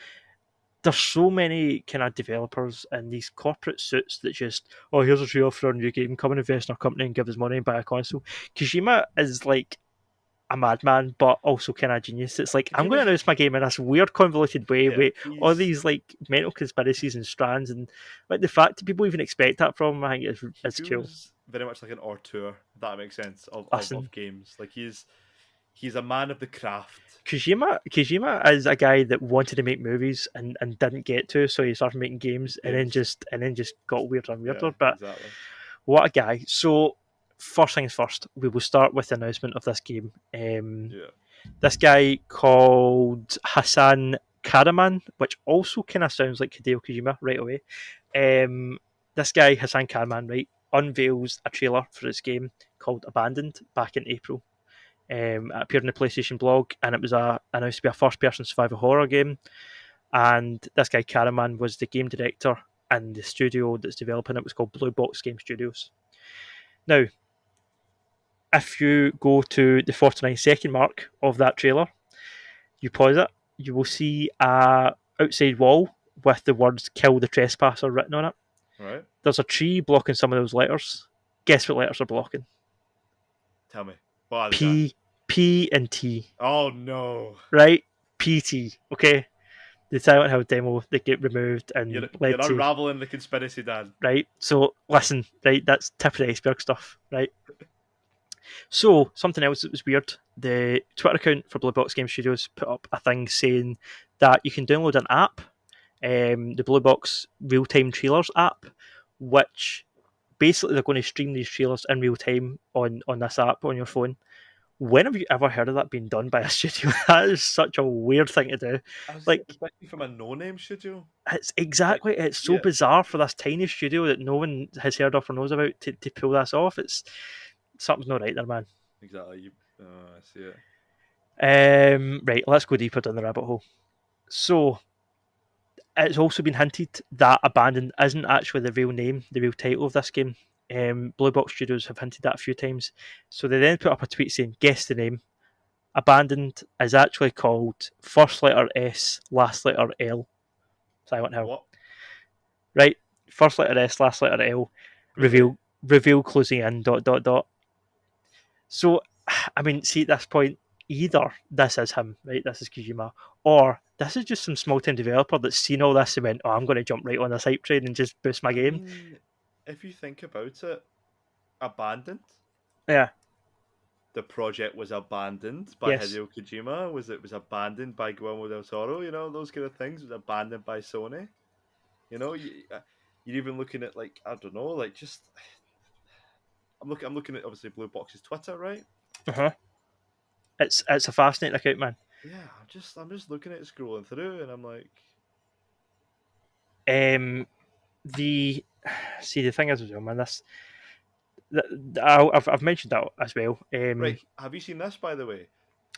There's so many kind of developers in these corporate suits that just, oh, here's a trailer for our new game, come and invest in our company and give us money and buy a console. Kojima is like a madman, but also kind of genius. It's like, I'm going to Kojima's announce my game in this weird, convoluted way yeah. with all these like mental conspiracies and strands, and like the fact that people even expect that from him, I think He it's cool. feels very much like an auteur. If that makes sense Listen, of games. Like he's a man of the craft. Kojima is a guy that wanted to make movies and didn't get to, so he started making games and then Games. just got weirder and Yeah, weirder. But exactly. what a guy! So first things first, we will start with the announcement of this game. Yeah. This guy called Hassan Karaman, which also kind of sounds like Hideo Kojima right away. This guy Hassan Karaman, right, unveils a trailer for his game called Abandoned back in April. It appeared in the PlayStation blog, and it was announced to be a first-person survival horror game. And this guy Karaman was the game director, and the studio that's developing it was called Blue Box Game Studios. Now, if you go to the 49-second mark of that trailer, you pause it, you will see a outside wall with the words "Kill the Trespasser" written on it. Right. There's a tree blocking some of those letters. Guess what letters are blocking? Tell me. What are they, Dan? P and T. Oh no. Right? PT. Okay? The Silent Hill demo, they get removed and You're led to, unraveling the conspiracy, Dan. right? So listen, right, that's tip of the iceberg stuff, right? So something else that was weird, the Twitter account for Blue Box Game Studios put up a thing saying that you can download an app, the Blue Box Real Time Trailers app, which basically they're going to stream these trailers in real time on this app on your phone. When have you ever heard of that being done by a studio? That is such a weird thing to do. Like, Especially from a no-name studio. it's so Yeah. bizarre for this tiny studio that no one has heard of or knows about to pull this off. It's something's not right there, man. Exactly. I see it. Right, let's go deeper down the rabbit hole. So, it's also been hinted that Abandoned isn't actually the real name, the real title of this game. Blue Box Studios have hinted that a few times. So they then put up a tweet saying, guess the name. Abandoned is actually called first letter S, last letter L. Silent Hill. What? Right? First letter S, last letter L. Really? Reveal closing in, dot, dot, dot. So, I mean, see, at this point, either this is him, right? This is Kojima, or this is just some small time developer that's seen all this and went, oh, I'm going to jump right on this hype train and just boost my I game. mean, if you think about it, Abandoned, Yeah. the project was abandoned by Yes. Hideo Kojima. It was abandoned by Guillermo del Toro? You know, those kind of things. It was abandoned by Sony. You know, you're even looking at like I don't know, like just I'm looking at obviously Blue Box's Twitter, right? Uh huh. It's a fascinating account, man. Yeah, I'm just looking at it, scrolling through, and I'm like, The see the thing is as well, man. I've mentioned that as well. right, have you seen this by the way?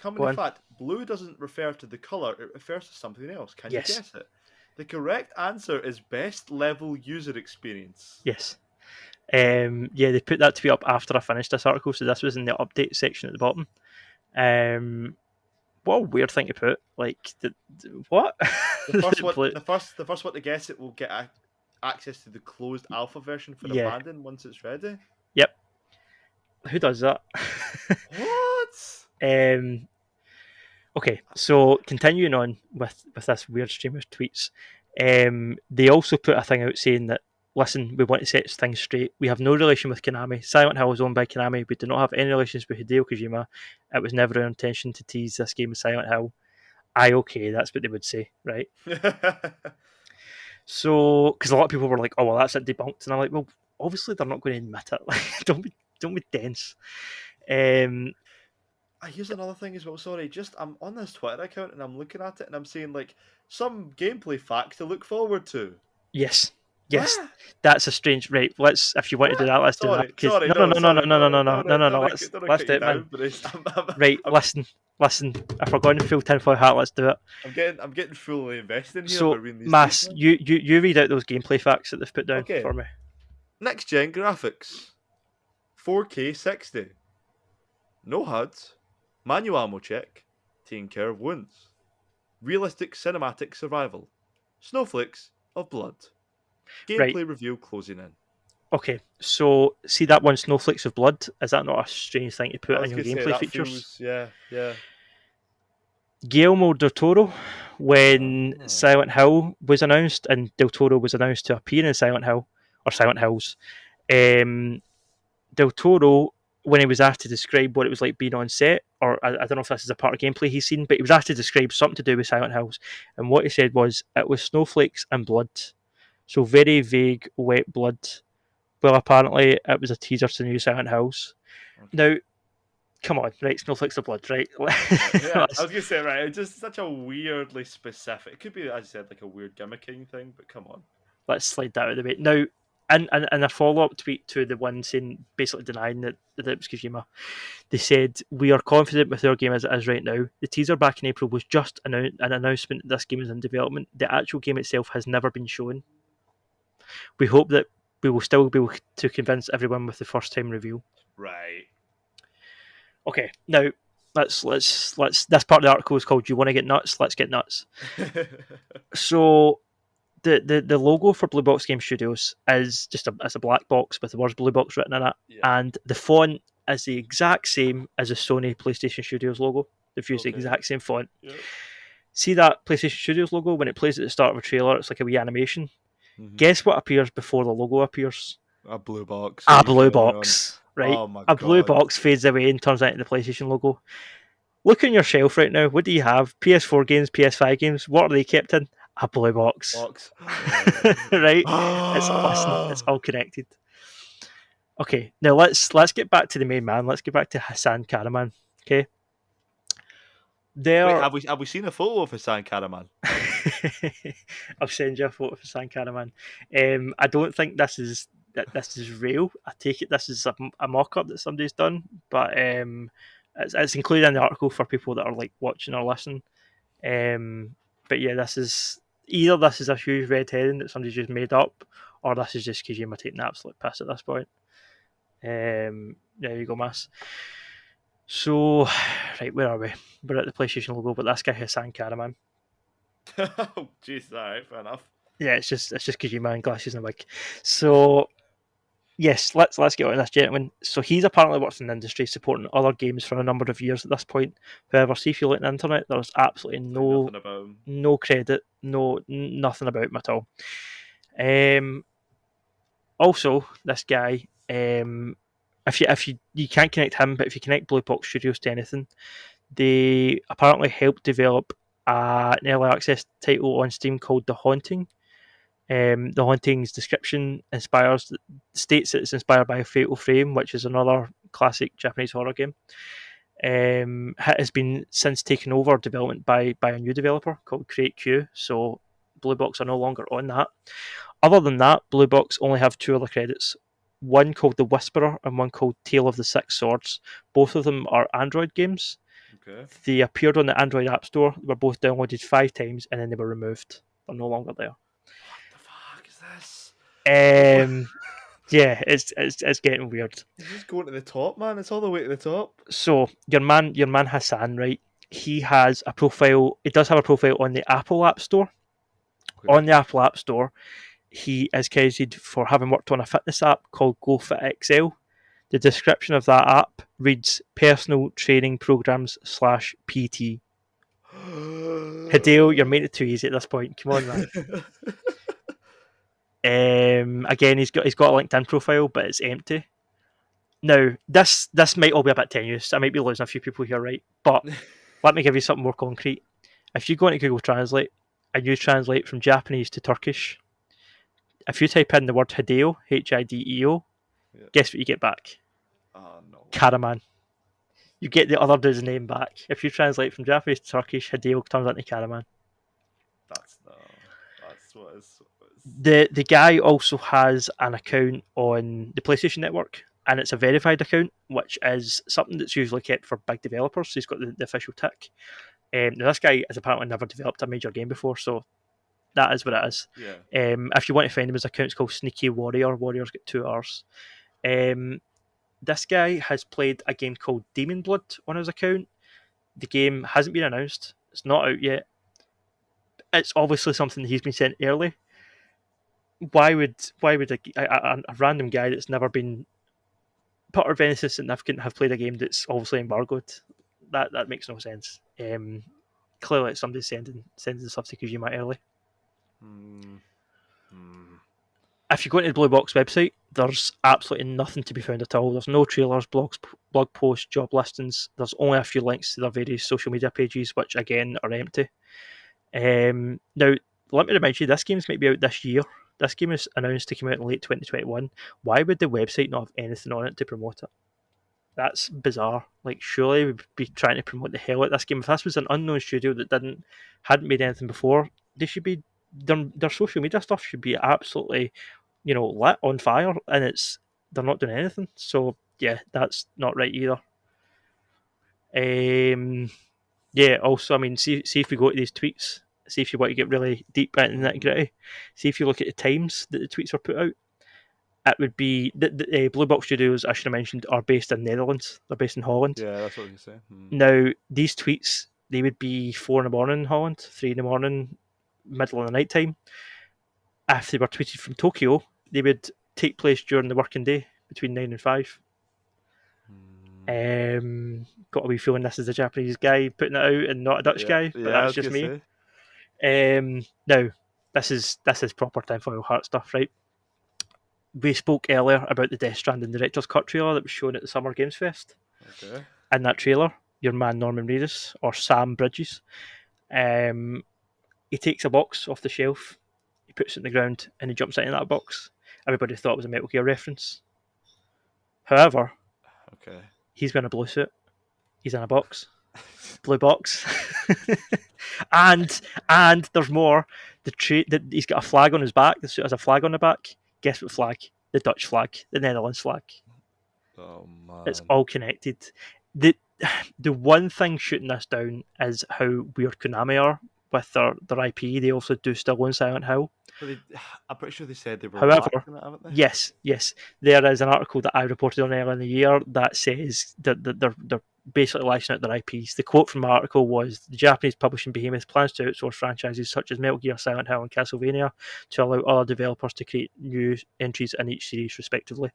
Common Go in on. fact, blue doesn't refer to the color; it refers to something else. Can you Yes. guess it? The correct answer is best level user experience. Yes. Yeah, they put that to be up after I finished this article, so this was in the update section at the bottom. What a weird thing to put. Like, what? The first one, the first one to guess it will get access to the closed alpha version for Yeah. abandon once it's ready. Yep. Who does that? What? um, okay, so continuing on with this weird stream of tweets, they also put a thing out saying that, listen, we want to set things straight. We have no relation with Konami. Silent Hill is owned by Konami. We do not have any relations with Hideo Kojima. It was never our intention to tease this game as Silent Hill. Okay, that's what they would say, right? So, because a lot of people were like, "Oh, well, that's it debunked," and I'm like, "Well, obviously they're not going to admit it. Like, don't be dense." Um, Here's another thing as well. Sorry, just I'm on this Twitter account and I'm looking at it and I'm seeing like some gameplay fact to look forward to. yes, yes, What? that's a strange. Right, let's. If you want to do What? that, let's do that. Sorry, Because sorry, no, no, no, no, no, no, sorry, no, no, no, no, no, no, no, no, no, don't no. wanna, Let's don't wanna let's cut do you it, man. down, but it's, Right, listen. If we're going to full tinfoil hat, let's do it. I'm getting fully invested in here by So, reading these tweets, Mass, man. you read out those gameplay facts that they've put down Okay, for me. next gen graphics, 4K 60, no HUDs, manual ammo check, taking care of wounds, realistic cinematic survival, snowflakes of blood. Right. Gameplay review closing in. Okay. So, see that one, snowflakes of blood. Is that not a strange thing to I put in was your gonna say gameplay that features? feels, yeah, yeah. Guillermo del Toro, when Ah. Silent Hill was announced and Del Toro was announced to appear in Silent Hill or Silent Hills, um, Del Toro, when he was asked to describe what it was like being on set, or I don't know if this is a part of gameplay he's seen, but he was asked to describe something to do with Silent Hills, and what he said was it was snowflakes and blood, so very vague, wet blood. Well, apparently it was a teaser to new Silent Hills. Okay. Now, come on, right? Snowflakes of blood, right? Right. Yeah, I let's, was gonna say right. It's just such a weirdly specific. It could be, as you said, like a weird gimmicking thing, but come on. let's slide that out of the way. Now, in a follow up tweet to the one saying, basically denying that it was Kojima, they said, "We are confident with our game as it is right now. The teaser back in April was just an announcement that this game is in development. The actual game itself has never been shown. We hope that we will still be able to convince everyone with the first time reveal." Right. Okay, now let's this part of the article is called "Do You Want to Get Nuts? Let's Get Nuts." So the logo for Blue Box Game Studios is just a black box with the words Blue Box written in it, Yeah. and the font is the exact same as the Sony PlayStation Studios logo. They've used the Okay. exact same font. Yep. See that PlayStation Studios logo when it plays at the start of a trailer? It's like a wee animation. Mhm. Guess what appears before the logo appears? A blue box. A Are you blue genuine? box, right? Oh my A blue god. box fades away and turns into the PlayStation logo. Look on your shelf right now. What do you have? PS4 games, PS5 games. What are they kept in? A blue box. Box. Right? Listen, it's Ah! all connected. Okay, now let's get back to the main man. Let's get back to Hassan Karaman. Okay, Wait, there. have we seen a photo of Hassan Karaman? I'll send you a photo of Hassan Karaman. I don't think this is real. I take it this is a mock-up that somebody's done, but it's included in the article for people that are like watching or listening. But yeah, this is a huge red herring that somebody's just made up, or this is just Kojima taking an absolute piss at this point. There you go, Mass. So, right, where are we? We're at the PlayStation logo, but this guy Hassan Karaman. Oh, jeez, alright, fair enough. Yeah, it's just Kojima and glasses and a wig. So yes, let's get on this gentleman. So he's apparently worked in the industry supporting other games for a number of years at this point. However, see if you look on the internet, there's absolutely Like nothing about him. no credit, nothing about him at all. Also, this guy, if you can't connect him, but if you connect Blue Box Studios to anything, they apparently helped develop an early access title on Steam called The Haunting. The Haunting's description states that it's inspired by Fatal Frame, which is another classic Japanese horror game. It has been since taken over development by a new developer called Create Q, so Blue Box are no longer on that. Other than that, Blue Box only have two other credits. One called The Whisperer and one called Tale of the Six Swords. Both of them are Android games. Okay. They appeared on the Android App Store. They were both downloaded 5 times, and then they were removed. They're no longer there. What the fuck is this? Yeah, it's getting weird. It's just going to the top, man. It's all the way to the top. So your man Hassan, right? He has a profile. He does have a profile on the Apple App Store. Okay. On the Apple App Store, he is credited for having worked on a fitness app called GoFit XL. The description of that app reads personal training programs / PT. Hideo, you're making it too easy at this point. Come on, man. Again, he's got a LinkedIn profile, but it's empty. Now, this might all be a bit tenuous. I might be losing a few people here, right? But let me give you something more concrete. If you go into Google Translate and you translate from Japanese to Turkish, if you type in the word Hideo, Hideo, Yeah. guess what you get back? Oh no. Karaman. You get the other dude's name back. If you translate from Japanese to Turkish, Hideo turns into Karaman. That's no. That's what is. The guy also has an account on the PlayStation Network, and it's a verified account, which is something that's usually kept for big developers. So he's got the official tick. Now this guy has apparently never developed a major game before, so that is what it is. Yeah. If you want to find him, his account's called Sneaky Warrior. Warrior's got 2 R's. This guy has played a game called Demon Blood on his account. The game hasn't been announced. It's not out yet. It's obviously something he's been sent early. Why would a random guy that's never been put of anything significant have played a game that's obviously embargoed? That makes no sense. Clearly, it's somebody sending stuff to Kojima early. If you go into the Blue Box website, there's absolutely nothing to be found at all. There's no trailers, blog posts, job listings. There's only a few links to their various social media pages, which again are empty. Now, let me remind you, this game's might be out this year. This game is announced to come out in late 2021. Why would the website not have anything on it to promote it? That's bizarre. Like, surely we'd be trying to promote the hell out of this game. If this was an unknown studio that hadn't made anything before, they should be their social media stuff should be absolutely, lit on fire, and they're not doing anything. So yeah, that's not right either. Yeah. Also, I mean, see if we go to these tweets. See if you want to get really deep into the nitty gritty. See if you look at the times that the tweets are put out. It would be the Blue Box Studios, I should have mentioned, are based in Netherlands. They're based in Holland. Yeah, that's what you say. Now, these tweets, they would be 4 in the morning in Holland, 3 in the morning, middle of the night time. If they were tweeted from Tokyo, they would take place during the working day between 9 and 5. Got a wee feeling this is a Japanese guy putting it out and not a Dutch guy, but that's just me. Now, this is proper tinfoil hat stuff, right? We spoke earlier about the Death Stranding Director's Cut trailer that was shown at the Summer Games Fest. Okay. In that trailer, your man Norman Reedus, or Sam Bridges, he takes a box off the shelf, he puts it in the ground, and he jumps into that box. Everybody thought it was a Metal Gear reference. However, he's wearing a blue suit. He's in a box. Blue box. and there's more. He's got a flag on his back. The suit has a flag on the back. Guess what flag? The Dutch flag. The Netherlands flag. Oh man. It's all connected. The one thing shooting this down is how weird Konami are with their IP. They also do still own Silent Hill. But I'm pretty sure they said they were. However, it, haven't they? yes, there is an article that I reported on earlier in the year that says that they're basically licensing out their IPs. The quote from the article was, "The Japanese publishing behemoth plans to outsource franchises such as Metal Gear, Silent Hill, and Castlevania to allow other developers to create new entries in each series, respectively."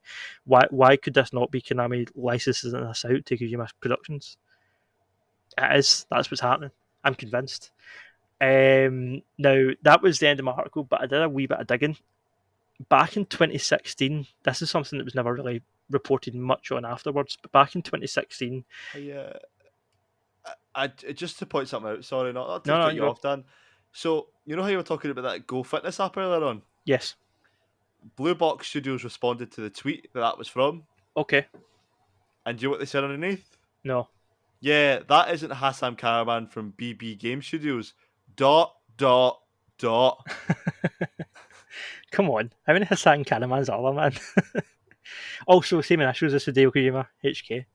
Why could this not be Konami licensing this out to Kojima Productions? It is. That's what's happening. I'm convinced. Now, that was the end of my article, but I did a wee bit of digging. Back in 2016, this is something that was never really reported much on afterwards, but back in 2016... I just to point something out, sorry, not to cut you off, Dan. So, you know how you were talking about that Go Fitness app earlier on? Yes. Blue Box Studios responded to the tweet that was from. Okay. And do you know what they said underneath? No. Yeah, that isn't Hassan Karaman from BB Game Studios. ... Come on, how many Hassan Karamans are there, man? Also, same issues as Hideo Kojima, HK.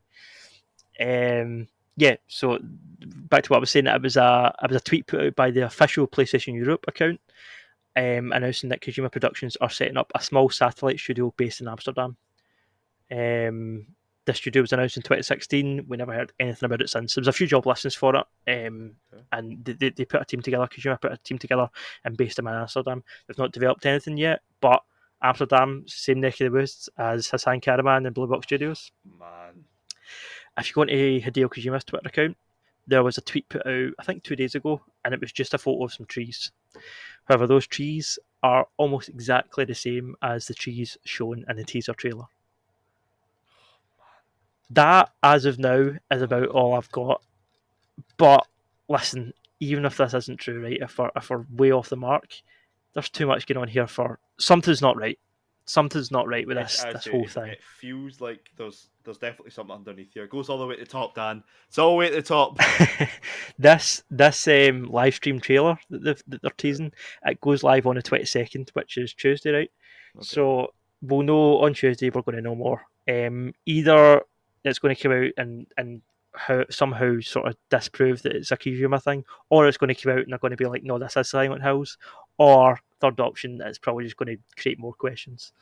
yeah, so back to what I was saying, it was a tweet put out by the official PlayStation Europe account, announcing that Kojima Productions are setting up a small satellite studio based in Amsterdam. The studio was announced in 2016. We never heard anything about it since. There was a few job listings for it, and they put a team together. Kojima put a team together and based them in Amsterdam. They've not developed anything yet, but Amsterdam, same neck of the woods as Hassan Karaman and Blue Box Studios. Man. If you go into Hideo Kojima's Twitter account, there was a tweet put out, I think 2 days ago, and it was just a photo of some trees. However, those trees are almost exactly the same as the trees shown in the teaser trailer. That, as of now, is about all I've got. But listen, even if this isn't true, right, if we're way off the mark, there's too much going on here for something's not right. Something's not right with this whole thing. It feels like there's definitely something underneath here. It goes all the way to the top, Dan. It's all the way to the top. this live stream trailer that they're teasing, it goes live on the 22nd, which is Tuesday, right? Okay. So we'll know on Tuesday. We're going to know more. Either it's going to come out and how somehow sort of disprove that it's a Kojima thing, or it's going to come out and they're going to be like, no, this is Silent Hills, or third option, it's probably just going to create more questions.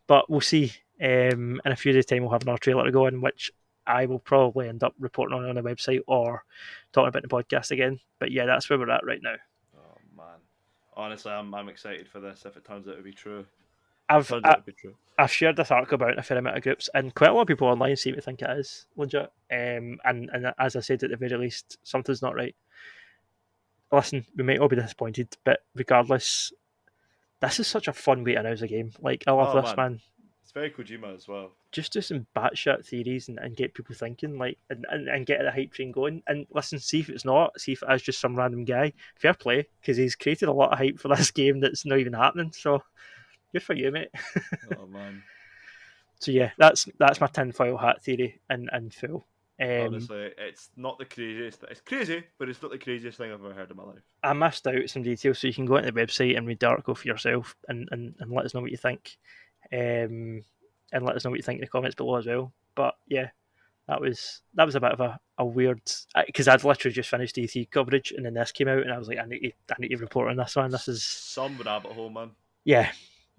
But we'll see. In a few days' time, we'll have another trailer to go in, which I will probably end up reporting on the website or talking about the podcast again. But yeah, that's where we're at right now. Oh man, honestly, I'm excited for this. If it turns out to be true, I've shared this article about in a fair amount of groups, and quite a lot of people online seem to think it is legit. And as I said, at the very least, something's not right. Listen, we might all be disappointed, but regardless, this is such a fun way to announce a game. Like, I love this, man. It's very Kojima as well. Just do some batshit theories and get people thinking, like, and get the hype train going. And listen, see if it's not, see if it is just some random guy. Fair play, because he's created a lot of hype for this game that's not even happening. So, good for you, mate. Oh man. So yeah, that's my tinfoil hat theory in full. Honestly, it's not the craziest. It's crazy, but it's not the craziest thing I've ever heard in my life. I missed out some details, so you can go into the website and read the article for yourself and let us know what you think. And let us know what you think in the comments below as well. But yeah, that was a bit of a weird, because I'd literally just finished E3 coverage and then this came out and I was like, I need to report on this one. This is some rabbit hole, man. Yeah,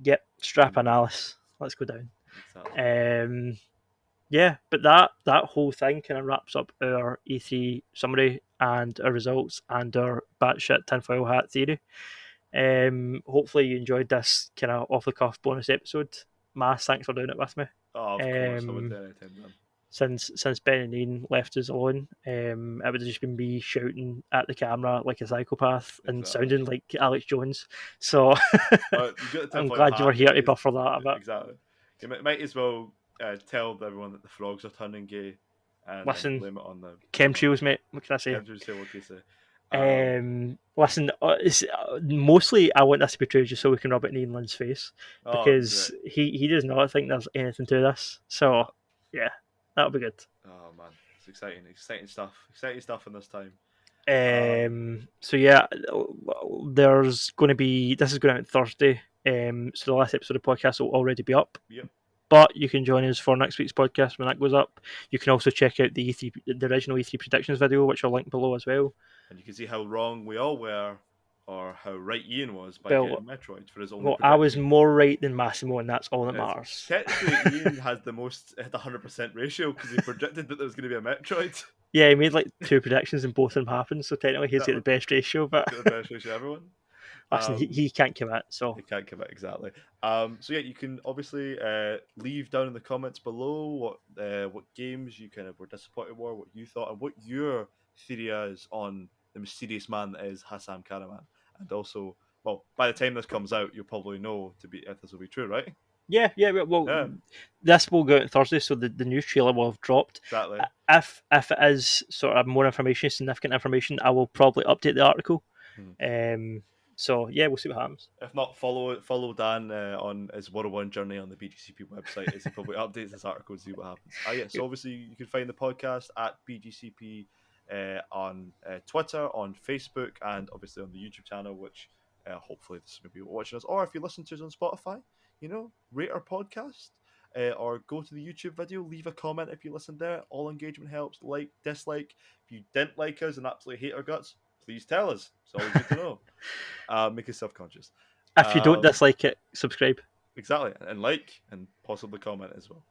yep. Strap in, Alice. Let's go down. Exactly. Yeah, but that whole thing kind of wraps up our E3 summary and our results and our batshit tinfoil hat theory. Hopefully you enjoyed this kind of off the cuff bonus episode. Mass, thanks for doing it with me. Oh, of course, I would do anything, man. Since Ben and Ian left us alone, it would have just been me shouting at the camera like a psychopath and sounding like Alex Jones. So I'm glad you were here to buffer that a bit. Exactly. You might as well tell everyone that the frogs are turning gay and listen, blame it on the chemtrails, mate. What can I say? Chemtrails, what can you say? Listen, mostly I want this to be true just so we can rub it in Ian Lynn's face because he does not think there's anything to this. So yeah, that'll be good. Oh man, it's exciting stuff in this time. So yeah, there's going to be, this is going out Thursday. So the last episode of the podcast will already be up. Yep. But you can join us for next week's podcast when that goes up. You can also check out the original E3 predictions video, which I'll link below as well. And you can see how wrong we all were, or how right Ian was by getting Metroid for his own. Well, I was more right than Massimo, and that's all that matters. Technically, Ian has the 100% ratio because he predicted that there was going to be a Metroid. Yeah, he made like 2 predictions and both of them happened, so technically he's got the best ratio. But the best ratio everyone. Listen, he can't commit, so he can't commit exactly. So yeah, you can obviously leave down in the comments below what games you kind of were disappointed with, what you thought, and what your theory is on the mysterious man that is Hassan Karaman. And also, well, by the time this comes out, you'll probably know if this will be true, right? Yeah. Well, this will go out on Thursday, so the news trailer will have dropped. Exactly. If it is sort of more information, significant information, I will probably update the article. So yeah, we'll see what happens. If not, follow Dan on his 101 journey on the BGCP website as he probably updates this article and see what happens. So obviously you can find the podcast at BGCP on Twitter, on Facebook, and obviously on the YouTube channel, which hopefully this is maybe watching us. Or if you listen to us on Spotify, rate our podcast. or go to the YouTube video, leave a comment if you listen there. All engagement helps. Like, dislike. If you didn't like us and absolutely hate our guts, please tell us. It's always good to know. Make us self-conscious. If you don't dislike it, subscribe. Exactly, and like, and possibly comment as well.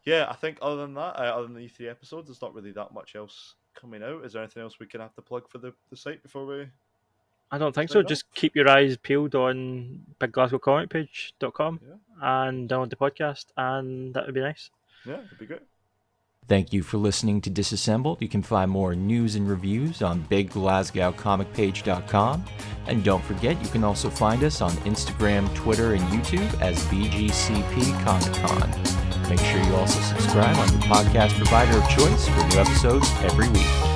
Yeah, I think other than that, other than the E3 episodes, there's not really that much else coming out. Is there anything else we can have to plug for the site before we? I don't think so. Just keep your eyes peeled on bigglasgowcomicpage.com and download the podcast, and that would be nice. Yeah, it'd be great. Thank you for listening to Disassembled. You can find more news and reviews on bigglasgowcomicpage.com. And don't forget, you can also find us on Instagram, Twitter, and YouTube as BGCP Comic Con. Make sure you also subscribe on your podcast provider of choice for new episodes every week.